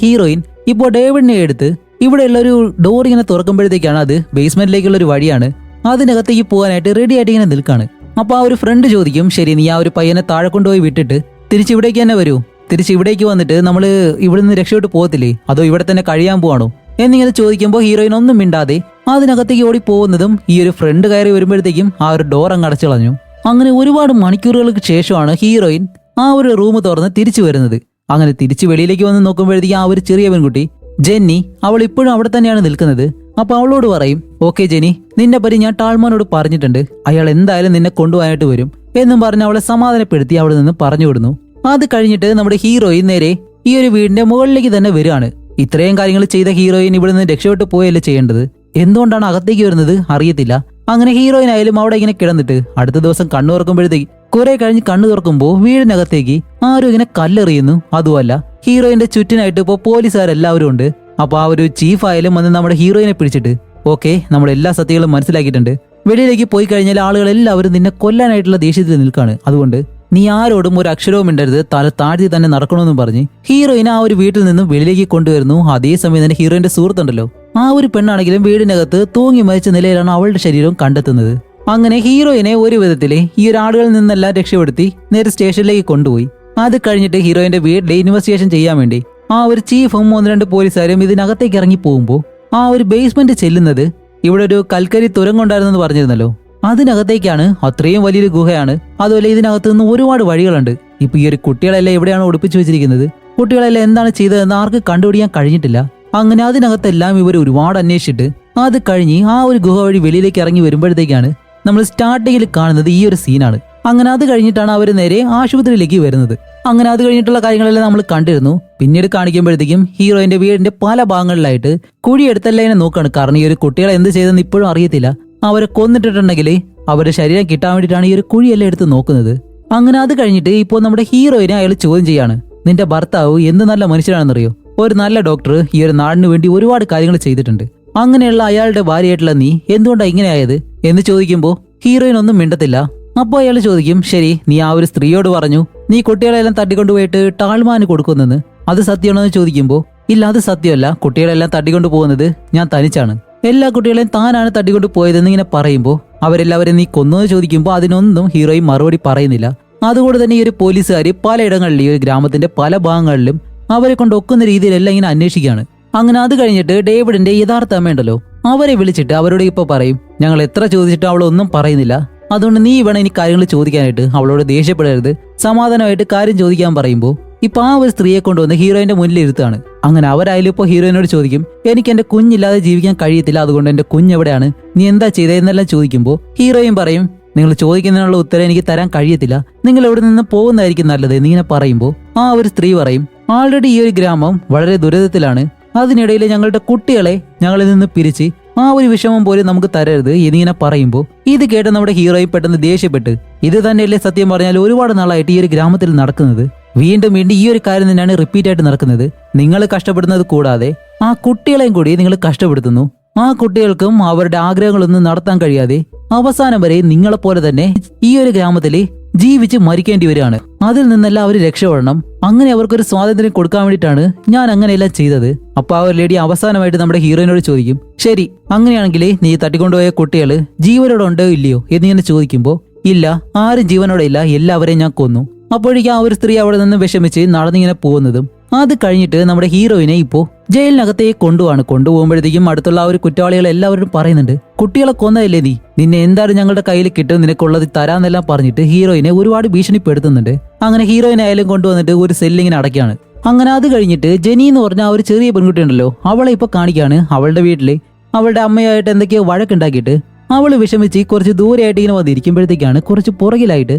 ഹീറോയിൻ ഇപ്പോൾ ഡേവിഡിനെ എടുത്ത് ഇവിടെയുള്ള ഒരു ഡോർ ഇങ്ങനെ തുറക്കുമ്പോഴത്തേക്കാണ് അത് ബേസ്മെന്റിലേക്കുള്ള ഒരു വഴിയാണ്. അതിനകത്തേക്ക് പോകാനായിട്ട് റെഡി ആയിട്ട് ഇങ്ങനെ നിൽക്കാണ്. അപ്പൊ ആ ഒരു ഫ്രണ്ട് ചോദിക്കും, ശരി നീ ആ ഒരു പയ്യനെ താഴെ കൊണ്ടുപോയി വിട്ടിട്ട് തിരിച്ച് ഇവിടേക്ക് തന്നെ വരൂ, തിരിച്ച് ഇവിടേക്ക് വന്നിട്ട് നമ്മൾ ഇവിടെ നിന്ന് രക്ഷപ്പെട്ട് പോകത്തില്ലേ, അതോ ഇവിടെ തന്നെ കഴിയാൻ പോവാണോ എന്നിങ്ങനെ ചോദിക്കുമ്പോൾ ഹീറോയിൻ ഒന്നും മിണ്ടാതെ അതിനകത്തേക്ക് ഓടി പോകുന്നതും ഈ ഒരു ഫ്രണ്ട് കയറി വരുമ്പോഴത്തേക്കും ആ ഒരു ഡോർ അങ്ങ് അടച്ചു കളഞ്ഞു. അങ്ങനെ ഒരുപാട് മണിക്കൂറുകൾക്ക് ശേഷമാണ് ഹീറോയിൻ ആ ഒരു റൂം തുറന്ന് തിരിച്ചു വരുന്നത്. അങ്ങനെ തിരിച്ച് വെളിയിലേക്ക് വന്ന് നോക്കുമ്പോഴത്തേക്കും ആ ഒരു ചെറിയ പെൺകുട്ടി ജെന്നി അവൾ ഇപ്പോഴും അവിടെ തന്നെയാണ് നിൽക്കുന്നത്. അപ്പൊ അവളോട് പറയും, ഓക്കെ ജെനി, നിന്നെ പറ്റി ഞാൻ ടാൾമാനോട് പറഞ്ഞിട്ടുണ്ട്, അയാൾ എന്തായാലും നിന്നെ കൊണ്ടുപോകാനായിട്ട് വരും എന്നും പറഞ്ഞ് അവളെ സമാധാനപ്പെടുത്തി അവിടെ നിന്ന് പറഞ്ഞു വിടുന്നു. അത് കഴിഞ്ഞിട്ട് നമ്മുടെ ഹീറോയിൻ നേരെ ഈ ഒരു വീടിന്റെ മുകളിലേക്ക് തന്നെ വരികയാണ്. ഇത്രയും കാര്യങ്ങൾ ചെയ്ത ഹീറോയിൻ ഇവിടെ നിന്ന് രക്ഷപ്പെട്ടു പോയല്ലേ ചെയ്യേണ്ടത്, എന്തുകൊണ്ടാണ് അകത്തേക്ക് വരുന്നത് അറിയത്തില്ല. അങ്ങനെ ഹീറോയിൻ ആയാലും അവിടെ ഇങ്ങനെ കിടന്നിട്ട് അടുത്ത ദിവസം കണ്ണു തുറക്കുമ്പോഴത്തേക്ക് കുറെ കഴിഞ്ഞ് കണ്ണു തുറക്കുമ്പോൾ വീടിനകത്തേക്ക് ആരും ഇങ്ങനെ കല്ലെറിയുന്നു. അതുമല്ല ഹീറോയിന്റെ ചുറ്റിനായിട്ട് ഇപ്പോൾ പോലീസുകാരെല്ലാവരും ഉണ്ട്. അപ്പൊ ആ ഒരു ചീഫ് ആയാലും വന്ന് നമ്മുടെ ഹീറോയിനെ പിടിച്ചിട്ട് ഓക്കെ നമ്മൾ എല്ലാ സത്യങ്ങളും മനസ്സിലാക്കിയിട്ടുണ്ട്, വെളിയിലേക്ക് പോയി കഴിഞ്ഞാൽ ആളുകൾ എല്ലാവരും നിന്നെ കൊല്ലാനായിട്ടുള്ള ദേഷ്യത്തിൽ നിൽക്കാണ്, അതുകൊണ്ട് നീ ആരോടും ഒരു അക്ഷരവും മിണ്ടരുത്, തല താഴ്ത്തി തന്നെ നടക്കണമെന്നും പറഞ്ഞ് ഹീറോയിനെ ആ ഒരു വീട്ടിൽ നിന്നും വെളിയിലേക്ക് കൊണ്ടുവരുന്നു. അതേസമയം തന്നെ ഹീറോയിന്റെ സുഹൃത്തുണ്ടല്ലോ ആ ഒരു പെണ്ണാണെങ്കിലും വീടിനകത്ത് തൂങ്ങി മരിച്ച നിലയിലാണ് അവളുടെ ശരീരം കണ്ടെത്തുന്നത്. അങ്ങനെ ഹീറോയിനെ ഒരു വിധത്തില് ഈ ഒരു ആളുകളിൽ നിന്നെല്ലാം രക്ഷപ്പെടുത്തി നേരെ സ്റ്റേഷനിലേക്ക് കൊണ്ടുപോയി. അത് കഴിഞ്ഞിട്ട് ഹീറോയിന്റെ വീട്ടിലെ ഇൻവെസ്റ്റിഗേഷൻ ചെയ്യാൻ വേണ്ടി ആ ഒരു ചീഫും 1-2 പോലീസുകാരും ഇതിനകത്തേക്ക് ഇറങ്ങി പോകുമ്പോൾ ആ ഒരു ബേസ്മെന്റ് ചെല്ലുന്നത് ഇവിടെ ഒരു കൽക്കരി തുരങ്കുണ്ടായിരുന്നെന്ന് പറഞ്ഞിരുന്നല്ലോ, അതിനകത്തേക്കാണ്. അത്രയും വലിയൊരു ഗുഹയാണ്. അതുപോലെ ഇതിനകത്ത് നിന്ന് ഒരുപാട് വഴികളുണ്ട്. ഇപ്പൊ ഈ ഒരു കുട്ടികളെല്ലാം എവിടെയാണ് ഒളിപ്പിച്ചു വെച്ചിരിക്കുന്നത്, കുട്ടികളെല്ലാം എന്താണ് ചെയ്തതെന്ന് ആർക്ക് കണ്ടുപിടിക്കാൻ കഴിഞ്ഞിട്ടില്ല. അങ്ങനെ അതിനകത്തെല്ലാം ഇവർ ഒരുപാട് അന്വേഷിച്ചിട്ട് അത് കഴിഞ്ഞ് ആ ഒരു ഗുഹ വഴി വെളിയിലേക്ക് ഇറങ്ങി വരുമ്പോഴത്തേക്കാണ് നമ്മൾ സ്റ്റാർട്ടിങ്ങിൽ കാണുന്നത് ഈ ഒരു സീനാണ്. അങ്ങനെ അത് കഴിഞ്ഞിട്ടാണ് അവർ നേരെ ആശുപത്രിയിലേക്ക് വരുന്നത്. അങ്ങനെ അത് കഴിഞ്ഞിട്ടുള്ള കാര്യങ്ങളെല്ലാം നമ്മൾ കണ്ടിരുന്നു. പിന്നീട് കാണിക്കുമ്പോഴത്തേക്കും ഹീറോയിന്റെ വീടിന്റെ പല ഭാഗങ്ങളിലായിട്ട് കുഴിയെടുത്തല്ലേ നോക്കാണ്. കാരണം ഈ ഒരു കുട്ടികളെ എന്ത് ചെയ്തെന്ന് ഇപ്പോഴും അറിയത്തില്ല. അവരെ കൊന്നിട്ടിട്ടുണ്ടെങ്കിൽ അവരുടെ ശരീരം കിട്ടാൻ വേണ്ടിയിട്ടാണ് ഈ ഒരു കുഴിയെല്ലാം എടുത്ത് നോക്കുന്നത്. അങ്ങനെ അത് കഴിഞ്ഞിട്ട് ഇപ്പോൾ നമ്മുടെ ഹീറോയിനെ അയാൾ ചോദ്യം ചെയ്യാണ്. നിന്റെ ഭർത്താവ് എന്ത് നല്ല മനുഷ്യനാണെന്നറിയോ? ഒരു നല്ല ഡോക്ടർ ഈ ഒരു നാടിന് വേണ്ടി ഒരുപാട് കാര്യങ്ങൾ ചെയ്തിട്ടുണ്ട്. അങ്ങനെയുള്ള അയാളുടെ ഭാര്യയായിട്ടുള്ള നീ എന്തുകൊണ്ടാണ് ഇങ്ങനെ ആയത് എന്ന് ചോദിക്കുമ്പോൾ ഹീറോയിൻ ഒന്നും മിണ്ടത്തില്ല. അപ്പോൾ അയാൾ ചോദിക്കും, ശരി, നീ ആ ഒരു സ്ത്രീയോട് പറഞ്ഞു നീ കുട്ടികളെല്ലാം തട്ടിക്കൊണ്ടുപോയിട്ട് ടാൾമാന് കൊടുക്കുന്നെന്ന്, അത് സത്യമാണോ എന്ന് ചോദിക്കുമ്പോൾ ഇല്ല, അത് സത്യമല്ല, കുട്ടികളെല്ലാം തട്ടിക്കൊണ്ടു പോകുന്നത് ഞാൻ തനിച്ചാണ്, എല്ലാ കുട്ടികളെയും താനാണ് തട്ടിക്കൊണ്ട് പോയതെന്ന് ഇങ്ങനെ പറയുമ്പോൾ അവരെല്ലാവരും നീ കൊന്നു ചോദിക്കുമ്പോൾ അതിനൊന്നും ഹീറോയിൻ മറുപടി പറയുന്നില്ല. അതുകൊണ്ട് തന്നെ ഈ ഒരു പോലീസുകാർ പലയിടങ്ങളിലും ഈ ഒരു ഗ്രാമത്തിന്റെ പല ഭാഗങ്ങളിലും അവരെ കൊണ്ട് ഒക്കുന്ന രീതിയിലെല്ലാം ഇങ്ങനെ അന്വേഷിക്കുകയാണ്. അങ്ങനെ അത് കഴിഞ്ഞിട്ട് ഡേവിഡിന്റെ യഥാർത്ഥ അമ്മയുണ്ടല്ലോ, അവരെ വിളിച്ചിട്ട് അവരോട് ഇപ്പൊ പറയും, ഞങ്ങൾ എത്ര ചോദിച്ചിട്ട് അവളൊന്നും പറയുന്നില്ല, അതുകൊണ്ട് നീ വേണം ഇനി കാര്യങ്ങൾ ചോദിക്കാനായിട്ട്, അവളോട് ദേഷ്യപ്പെടരുത്, സമാധാനമായിട്ട് കാര്യം ചോദിക്കാൻ പറയുമ്പോൾ ഇപ്പൊ ആ ഒരു സ്ത്രീയെ കൊണ്ടുവന്ന് ഹീറോയിന്റെ മുന്നിൽ ഇരുത്താണ്. അങ്ങനെ അവരായാലും ഇപ്പോൾ ഹീറോയിനോട് ചോദിക്കും, എനിക്ക് എന്റെ കുഞ്ഞില്ലാതെ ജീവിക്കാൻ കഴിയത്തില്ല, അതുകൊണ്ട് എന്റെ കുഞ്ഞെവിടെയാണ്, നീ എന്താ ചെയ്തതെന്നെല്ലാം ചോദിക്കുമ്പോൾ ഹീറോയിൻ പറയും, നിങ്ങൾ ചോദിക്കുന്നതിനുള്ള ഉത്തരം എനിക്ക് തരാൻ കഴിയത്തില്ല, നിങ്ങൾ എവിടെ നിന്ന് പോകുന്നതായിരിക്കും നല്ലത് എന്നിങ്ങനെ പറയുമ്പോൾ ആ ഒരു സ്ത്രീ പറയും, ആൾറെഡി ഈ ഒരു ഗ്രാമം വളരെ ദുരിതത്തിലാണ്, അതിനിടയിൽ ഞങ്ങളുടെ കുട്ടികളെ ഞങ്ങളിൽ നിന്ന് പിരിച്ച് ആ ഒരു വിഷമം പോലും നമുക്ക് തരരുത് എന്നിങ്ങനെ പറയുമ്പോൾ ഇത് കേട്ട് നമ്മുടെ ഹീറോയിൻ പെട്ടെന്ന് ദേഷ്യപ്പെട്ട്, ഇത് തന്നെയല്ലേ സത്യം പറഞ്ഞാൽ ഒരുപാട് നാളായിട്ട് ഈ ഒരു ഗ്രാമത്തിൽ നടക്കുന്നത്, വീണ്ടും വീണ്ടും ഈ ഒരു കാര്യം തന്നെയാണ് റിപ്പീറ്റ് ആയിട്ട് നടക്കുന്നത്, നിങ്ങൾ കഷ്ടപ്പെടുന്നത് കൂടാതെ ആ കുട്ടികളെയും കൂടി നിങ്ങൾ കഷ്ടപ്പെടുത്തുന്നു, ആ കുട്ടികൾക്കും അവരുടെ ആഗ്രഹങ്ങളൊന്നും നടത്താൻ കഴിയാതെ അവസാനം വരെ നിങ്ങളെപ്പോലെ തന്നെ ഈ ഒരു ഗ്രാമത്തില് ജീവിച്ച് മരിക്കേണ്ടി വരികയാണ്, അതിൽ നിന്നെല്ലാം അവർ രക്ഷപ്പെടണം, അങ്ങനെ അവർക്കൊരു സ്വാതന്ത്ര്യം കൊടുക്കാൻ വേണ്ടിയിട്ടാണ് ഞാൻ അങ്ങനെയെല്ലാം ചെയ്തത്. അപ്പൊ ആ ഒരു ലേഡി അവസാനമായിട്ട് നമ്മുടെ ഹീറോയിനോട് ചോദിക്കും, ശരി, അങ്ങനെയാണെങ്കിൽ നീ തട്ടിക്കൊണ്ടുപോയ കുട്ടികൾ ജീവനോടെ ഉണ്ടോ ഇല്ലയോ എന്നിങ്ങനെ ചോദിക്കുമ്പോൾ ഇല്ല, ആരും ജീവനോടെ ഇല്ല, എല്ലാവരെയും ഞാൻ കൊന്നു. അപ്പോഴേക്കും ആ ഒരു സ്ത്രീ അവിടെ നിന്ന് വിഷമിച്ച് നടന്നിങ്ങനെ പോകുന്നതും അത് കഴിഞ്ഞിട്ട് നമ്മുടെ ഹീറോയിനെ ഇപ്പോ ജയിലിനകത്തേക്ക് കൊണ്ടുപോകുമ്പോഴത്തേക്കും അടുത്തുള്ള ആ ഒരു കുറ്റവാളികൾ എല്ലാവരും പറയുന്നുണ്ട്, കുട്ടികളെ കൊന്നതല്ലേ നീ, നിന്നെ എന്തായാലും ഞങ്ങളുടെ കയ്യിൽ കിട്ടും, നിനക്കുള്ളത് തരാന്നെല്ലാം പറഞ്ഞിട്ട് ഹീറോയിനെ ഒരുപാട് ഭീഷണിപ്പെടുത്തുന്നുണ്ട്. അങ്ങനെ ഹീറോയിനെ ആയാലും കൊണ്ടുവന്നിട്ട് ഒരു സെല്ലിങ്ങിന് അടയ്ക്കാണ്. അങ്ങനെ അത് കഴിഞ്ഞിട്ട് ജെനി എന്ന് പറഞ്ഞ ആ ഒരു ചെറിയ പെൺകുട്ടി ഉണ്ടല്ലോ, അവളെ ഇപ്പൊ കാണിക്കാണ് അവളുടെ വീട്ടില് അവളുടെ അമ്മയായിട്ട് എന്തൊക്കെയോ വഴക്കുണ്ടാക്കിയിട്ട് അവള് വിഷമിച്ച് കുറച്ച് ദൂരെയായിട്ട് ഇങ്ങനെ വന്നിരിക്കുമ്പോഴത്തേക്കാണ് കുറച്ച് പുറകിലായിട്ട്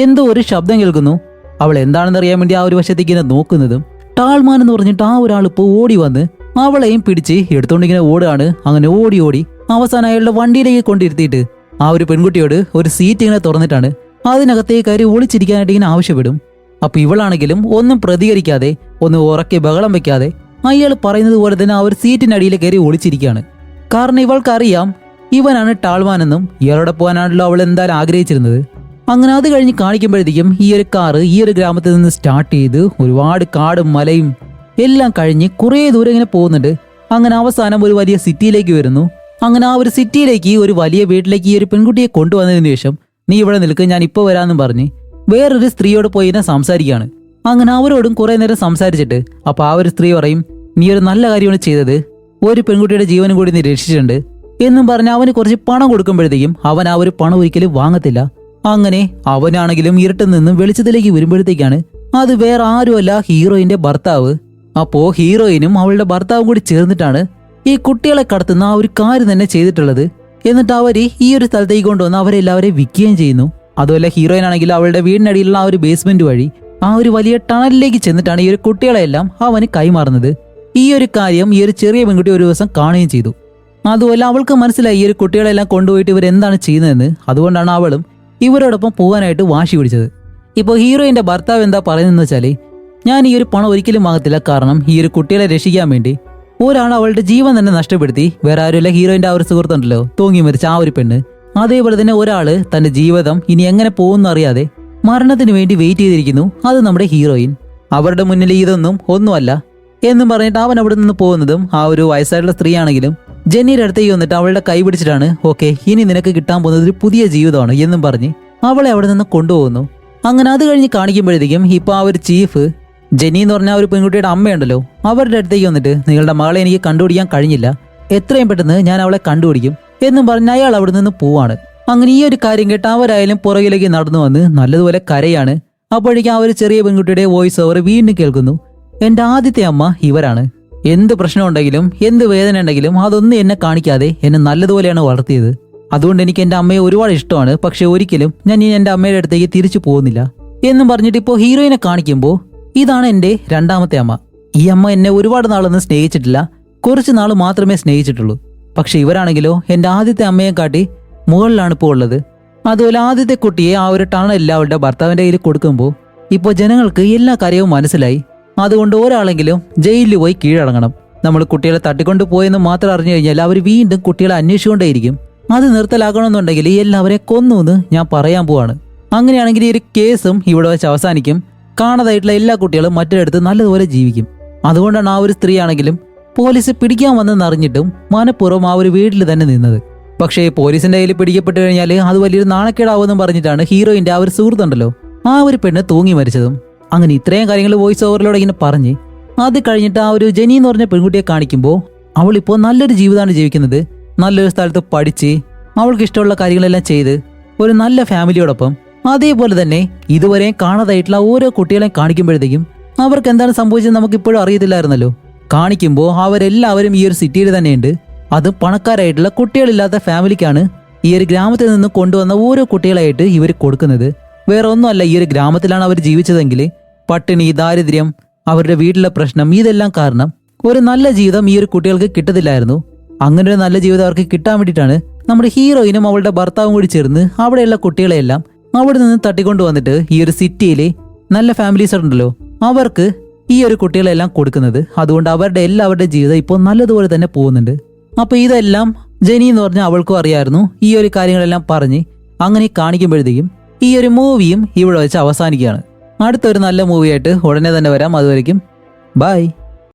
എന്തോ ഒരു ശബ്ദം കേൾക്കുന്നു. അവൾ എന്താണെന്ന് അറിയാൻ വേണ്ടി ആ ഒരു വശത്തേക്ക് ഇങ്ങനെ നോക്കുന്നതും ടാൾമാൻ എന്ന് പറഞ്ഞിട്ട് ആ ഒരാൾ ഇപ്പോൾ ഓടി വന്ന് അവളെയും പിടിച്ച് എടുത്തോണ്ടിങ്ങനെ ഓടുകയാണ്. അങ്ങനെ ഓടി ഓടി അവസാനം അയാളുടെ വണ്ടിയിലേക്ക് കൊണ്ടിരുത്തിയിട്ട് ആ ഒരു പെൺകുട്ടിയോട് ഒരു സീറ്റ് ഇങ്ങനെ തുറന്നിട്ടാണ് അതിനകത്തേക്ക് കയറി ഒളിച്ചിരിക്കാനായിട്ട് ഇങ്ങനെ ആവശ്യപ്പെടും. അപ്പൊ ഇവളാണെങ്കിലും ഒന്നും പ്രതികരിക്കാതെ ഒന്ന് ഉറക്കെ ബഹളം വെക്കാതെ അയാൾ പറയുന്നത് പോലെ തന്നെ ആ ഒരു സീറ്റിനടിയിൽ കയറി ഒളിച്ചിരിക്കുകയാണ്. കാരണം ഇവൾക്കറിയാം ഇവനാണ് ടാൾമാൻ എന്നും ഇയാളോടെ പോകാനാണല്ലോ അവൾ എന്തായാലും ആഗ്രഹിച്ചിരുന്നത്. അങ്ങനെ അത് കഴിഞ്ഞ് കാണിക്കുമ്പോഴത്തേക്കും ഈ ഒരു കാറ് ഈ ഒരു ഗ്രാമത്തിൽ നിന്ന് സ്റ്റാർട്ട് ചെയ്ത് ഒരുപാട് കാടും മലയും എല്ലാം കഴിഞ്ഞ് കുറേ ദൂരം ഇങ്ങനെ പോകുന്നുണ്ട്. അങ്ങനെ അവസാനം ഒരു വലിയ സിറ്റിയിലേക്ക് വരുന്നു. അങ്ങനെ ആ ഒരു സിറ്റിയിലേക്ക് ഒരു വലിയ വീട്ടിലേക്ക് ഈ ഒരു പെൺകുട്ടിയെ കൊണ്ടുവന്നതിന് ശേഷം നീ ഇവിടെ നിൽക്ക്, ഞാൻ ഇപ്പോൾ വരാമെന്നും പറഞ്ഞ് വേറൊരു സ്ത്രീയോട് പോയി ഇങ്ങനെ സംസാരിക്കുകയാണ്. അങ്ങനെ അവരോടും കുറെ നേരം സംസാരിച്ചിട്ട് അപ്പൊ ആ ഒരു സ്ത്രീ പറയും, നീ ഒരു നല്ല കാര്യമാണ് ചെയ്തത്, ഒരു പെൺകുട്ടിയുടെ ജീവനും കൂടി നീ രക്ഷിച്ചിട്ടുണ്ട് എന്നും പറഞ്ഞ് അവന് കുറച്ച് പണം കൊടുക്കുമ്പോഴത്തേക്കും അവൻ ആ ഒരു പണം ഒരിക്കലും വാങ്ങത്തില്ല. അങ്ങനെ അവനാണെങ്കിലും ഇരുട്ടിൽ നിന്നും വെളിച്ചത്തിലേക്ക് വരുമ്പോഴത്തേക്കാണ് അത് വേറെ ആരുമല്ല, ഹീറോയിന്റെ ഭർത്താവ്. അപ്പോ ഹീറോയിനും അവളുടെ ഭർത്താവും കൂടി ചേർന്നിട്ടാണ് ഈ കുട്ടികളെ കടത്തുന്ന ആ ഒരു കാര്യം തന്നെ ചെയ്തിട്ടുള്ളത്. എന്നിട്ട് അവര് ഈ ഒരു സ്ഥലത്തേക്ക് കൊണ്ടുവന്ന് അവരെല്ലാവരെയും വിൽക്കുകയും ചെയ്യുന്നു. അതുപോലെ ഹീറോയിൻ ആണെങ്കിൽ അവളുടെ വീടിനടിയിലുള്ള ആ ഒരു ബേസ്മെന്റ് വഴി ആ ഒരു വലിയ ടണലിലേക്ക് ചെന്നിട്ടാണ് ഈ ഒരു കുട്ടികളെല്ലാം അവന് കൈമാറുന്നത്. ഈ ഒരു കാര്യം ഈ ഒരു ചെറിയ പെൺകുട്ടി ഒരു ദിവസം കാണുകയും ചെയ്തു. അതുപോലെ അവൾക്ക് മനസ്സിലായി ഈ ഒരു കുട്ടികളെല്ലാം കൊണ്ടുപോയിട്ട് ഇവരെന്താണ് ചെയ്യുന്നതെന്ന്. അതുകൊണ്ടാണ് അവളും ഇവരോടൊപ്പം പോകാനായിട്ട് വാശി പിടിച്ചത്. ഇപ്പോൾ ഹീറോയിന്റെ ഭർത്താവ് എന്താ പറയുന്നതെന്ന് വെച്ചാല്, ഞാൻ ഈ ഒരു പണം ഒരിക്കലും വാങ്ങത്തില്ല, കാരണം ഈ ഒരു കുട്ടികളെ രക്ഷിക്കാൻ വേണ്ടി ഒരാൾ അവളുടെ ജീവൻ തന്നെ നഷ്ടപ്പെടുത്തി, വേറെ ആരുമില്ല, ഹീറോയിന്റെ ആ ഒരു സുഹൃത്തുണ്ടല്ലോ തൂങ്ങി മരിച്ച ആ ഒരു പെണ്ണ്, അതേപോലെ തന്നെ ഒരാള് തന്റെ ജീവിതം ഇനി എങ്ങനെ പോകുമെന്ന് അറിയാതെ മരണത്തിന് വേണ്ടി വെയിറ്റ് ചെയ്തിരിക്കുന്നു, അത് നമ്മുടെ ഹീറോയിൻ. അവരുടെ മുന്നിൽ ഇതൊന്നും ഒന്നുമല്ല എന്നും പറഞ്ഞിട്ട് അവൻ അവിടെ നിന്ന് പോകുന്നതും ആ ഒരു വയസ്സായിട്ടുള്ള സ്ത്രീ ആണെങ്കിലും ജെന്നിയുടെ അടുത്തേക്ക് വന്നിട്ട് അവളുടെ കൈ പിടിച്ചിട്ടാണ്, ഓക്കെ, ഇനി നിനക്ക് കിട്ടാൻ പോകുന്നത് ഒരു പുതിയ ജീവിതമാണ് എന്നും പറഞ്ഞ് അവളെ അവിടെ നിന്ന് കൊണ്ടുപോകുന്നു. അങ്ങനെ അത് കഴിഞ്ഞ് കാണിക്കുമ്പോഴത്തേക്കും ഇപ്പൊ ആ ഒരു ചീഫ് ജെന്നി എന്ന് പറഞ്ഞ ഒരു പെൺകുട്ടിയുടെ അമ്മയുണ്ടല്ലോ, അവരുടെ അടുത്തേക്ക് വന്നിട്ട് നിങ്ങളുടെ മകളെ എനിക്ക് കണ്ടുപിടിക്കാൻ കഴിഞ്ഞില്ല, എത്രയും പെട്ടെന്ന് ഞാൻ അവളെ കണ്ടുപിടിക്കും എന്നും പറഞ്ഞ് അയാൾ അവിടെ നിന്ന് പോവാണ്. അങ്ങനെ ഈ ഒരു കാര്യം കേട്ട് അവരായാലും പുറകിലേക്ക് നടന്നു വന്ന് നല്ലതുപോലെ കരയാണ്. അപ്പോഴേക്കും ആ ഒരു ചെറിയ പെൺകുട്ടിയുടെ വോയിസ് ഓവർ വീണ്ടും കേൾക്കുന്നു, എൻ്റെ ആദ്യത്തെ അമ്മ ഇവരാണ്. എന്ത് പ്രശ്നം ഉണ്ടെങ്കിലും എന്ത് വേദന ഉണ്ടെങ്കിലും അതൊന്നും എന്നെ കാണിക്കാതെ എന്നെ നല്ലതുപോലെയാണ് വളർത്തിയത്. അതുകൊണ്ട് എനിക്ക് എൻ്റെ അമ്മയെ ഒരുപാട് ഇഷ്ടമാണ്. പക്ഷെ ഒരിക്കലും ഞാൻ ഇനി എൻ്റെ അമ്മയുടെ അടുത്തേക്ക് തിരിച്ചു പോകുന്നില്ല എന്നും പറഞ്ഞിട്ട് ഇപ്പോൾ ഹീറോയിനെ കാണിക്കുമ്പോൾ ഇതാണ് എൻ്റെ രണ്ടാമത്തെ അമ്മ. ഈ അമ്മ എന്നെ ഒരുപാട് നാളൊന്നും സ്നേഹിച്ചിട്ടില്ല, കുറച്ച് നാൾ മാത്രമേ സ്നേഹിച്ചിട്ടുള്ളൂ. പക്ഷെ ഇവരാണെങ്കിലോ എൻ്റെ ആദ്യത്തെ അമ്മയെ കാട്ടി മുകളിലാണ് ഇപ്പോൾ ഉള്ളത്. അതുപോലെ ആദ്യത്തെ കുട്ടിയെ ആ ഒരു ടണലിൽ അവളുടെ ഭർത്താവിൻ്റെ കയ്യിൽ കൊടുക്കുമ്പോൾ ഇപ്പോൾ ജനങ്ങൾക്ക് എല്ലാ കാര്യവും മനസ്സിലായി. അതുകൊണ്ട് ഒരാളെങ്കിലും ജയിലിൽ പോയി കീഴടങ്ങണം. നമ്മൾ കുട്ടികളെ തട്ടിക്കൊണ്ട് പോയെന്ന് മാത്രം അറിഞ്ഞു കഴിഞ്ഞാൽ അവർ വീണ്ടും കുട്ടികളെ അന്വേഷിച്ചുകൊണ്ടേയിരിക്കും. അത് നിർത്തലാക്കണമെന്നുണ്ടെങ്കിൽ എല്ലാവരെയും കൊന്നുവെന്ന് ഞാൻ പറയാൻ പോവാണ്. അങ്ങനെയാണെങ്കിൽ ഈ ഒരു കേസും ഇവിടെ വെച്ച് അവസാനിക്കും. കാണാതായിട്ടുള്ള എല്ലാ കുട്ടികളും മറ്റൊരിടത്ത് നല്ലതുപോലെ ജീവിക്കും. അതുകൊണ്ടാണ് ആ ഒരു സ്ത്രീ ആണെങ്കിലും പോലീസ് പിടിക്കാൻ വന്നെന്ന് അറിഞ്ഞിട്ടും മനഃപൂർവ്വം ആ ഒരു വീട്ടിൽ തന്നെ നിന്നത്. പക്ഷേ പോലീസിന്റെ കയ്യിൽ പിടിക്കപ്പെട്ട് കഴിഞ്ഞാൽ അത് വലിയൊരു നാണക്കേടാവെന്നും പറഞ്ഞിട്ടാണ് ഹീറോയിന്റെ ആ ഒരു സുഹൃത്തുണ്ടല്ലോ ആ ഒരു പെണ്ണ് തൂങ്ങി മരിച്ചതും. അങ്ങനെ ഇത്രയും കാര്യങ്ങൾ വോയിസ് ഓവറിലൂടെ ഇങ്ങനെ പറഞ്ഞ് അത് കഴിഞ്ഞിട്ട് ആ ഒരു ജെനി എന്ന് പറഞ്ഞ പെൺകുട്ടിയെ കാണിക്കുമ്പോൾ അവളിപ്പോൾ നല്ലൊരു ജീവിതമാണ് ജീവിക്കുന്നത്. നല്ലൊരു സ്ഥലത്ത് പഠിച്ച് അവൾക്ക് ഇഷ്ടമുള്ള കാര്യങ്ങളെല്ലാം ചെയ്ത് ഒരു നല്ല ഫാമിലിയോടൊപ്പം. അതേപോലെ തന്നെ ഇതുവരെയും കാണാതായിട്ടുള്ള ഓരോ കുട്ടികളെയും കാണിക്കുമ്പോഴത്തേക്കും അവർക്ക് എന്താണ് സംഭവിച്ചത് നമുക്ക് ഇപ്പോഴും അറിയത്തില്ലായിരുന്നല്ലോ. കാണിക്കുമ്പോൾ അവരെല്ലാവരും ഈ ഒരു സിറ്റിയിൽ തന്നെയുണ്ട്. അത് പണക്കാരായിട്ടുള്ള കുട്ടികളില്ലാത്ത ഫാമിലിക്കാണ് ഈ ഒരു ഗ്രാമത്തിൽ നിന്ന് കൊണ്ടുവന്ന ഓരോ കുട്ടികളായിട്ട് ഇവർ കൊടുക്കുന്നത്. വേറെ ഒന്നുമല്ല, ഈ ഒരു ഗ്രാമത്തിലാണ് അവർ ജീവിച്ചതെങ്കിൽ പട്ടിണി, ദാരിദ്ര്യം, അവരുടെ വീട്ടിലെ പ്രശ്നം ഇതെല്ലാം കാരണം ഒരു നല്ല ജീവിതം ഈ ഒരു കുട്ടികൾക്ക് കിട്ടത്തില്ലായിരുന്നു. അങ്ങനെ ഒരു നല്ല ജീവിതം അവർക്ക് കിട്ടാൻ വേണ്ടിയിട്ടാണ് നമ്മുടെ ഹീറോയിനും അവളുടെ ഭർത്താവും കൂടി ചേർന്ന് അവിടെയുള്ള കുട്ടികളെയെല്ലാം അവിടെ നിന്ന് തട്ടിക്കൊണ്ടു വന്നിട്ട് ഈ ഒരു സിറ്റിയിലെ നല്ല ഫാമിലീസ് ഉണ്ടല്ലോ അവർക്ക് ഈ ഒരു കുട്ടികളെല്ലാം കൊടുക്കുന്നത്. അതുകൊണ്ട് അവരുടെ എല്ലാവരുടെ ജീവിതം ഇപ്പോൾ നല്ലതുപോലെ തന്നെ പോകുന്നുണ്ട്. അപ്പൊ ഇതെല്ലാം ജെനി എന്ന് പറഞ്ഞാൽ അവൾക്കും അറിയായിരുന്നു. ഈ ഒരു കാര്യങ്ങളെല്ലാം പറഞ്ഞ് അങ്ങനെ കാണിക്കുമ്പോഴത്തേക്കും ഈ ഒരു മൂവിയും ഇവിടെ വെച്ച് അവസാനിക്കുകയാണ്. അടുത്തൊരു നല്ല മൂവിയായിട്ട് ഉടനെ തന്നെ വരാം. അതുവരയ്ക്കും ബൈ.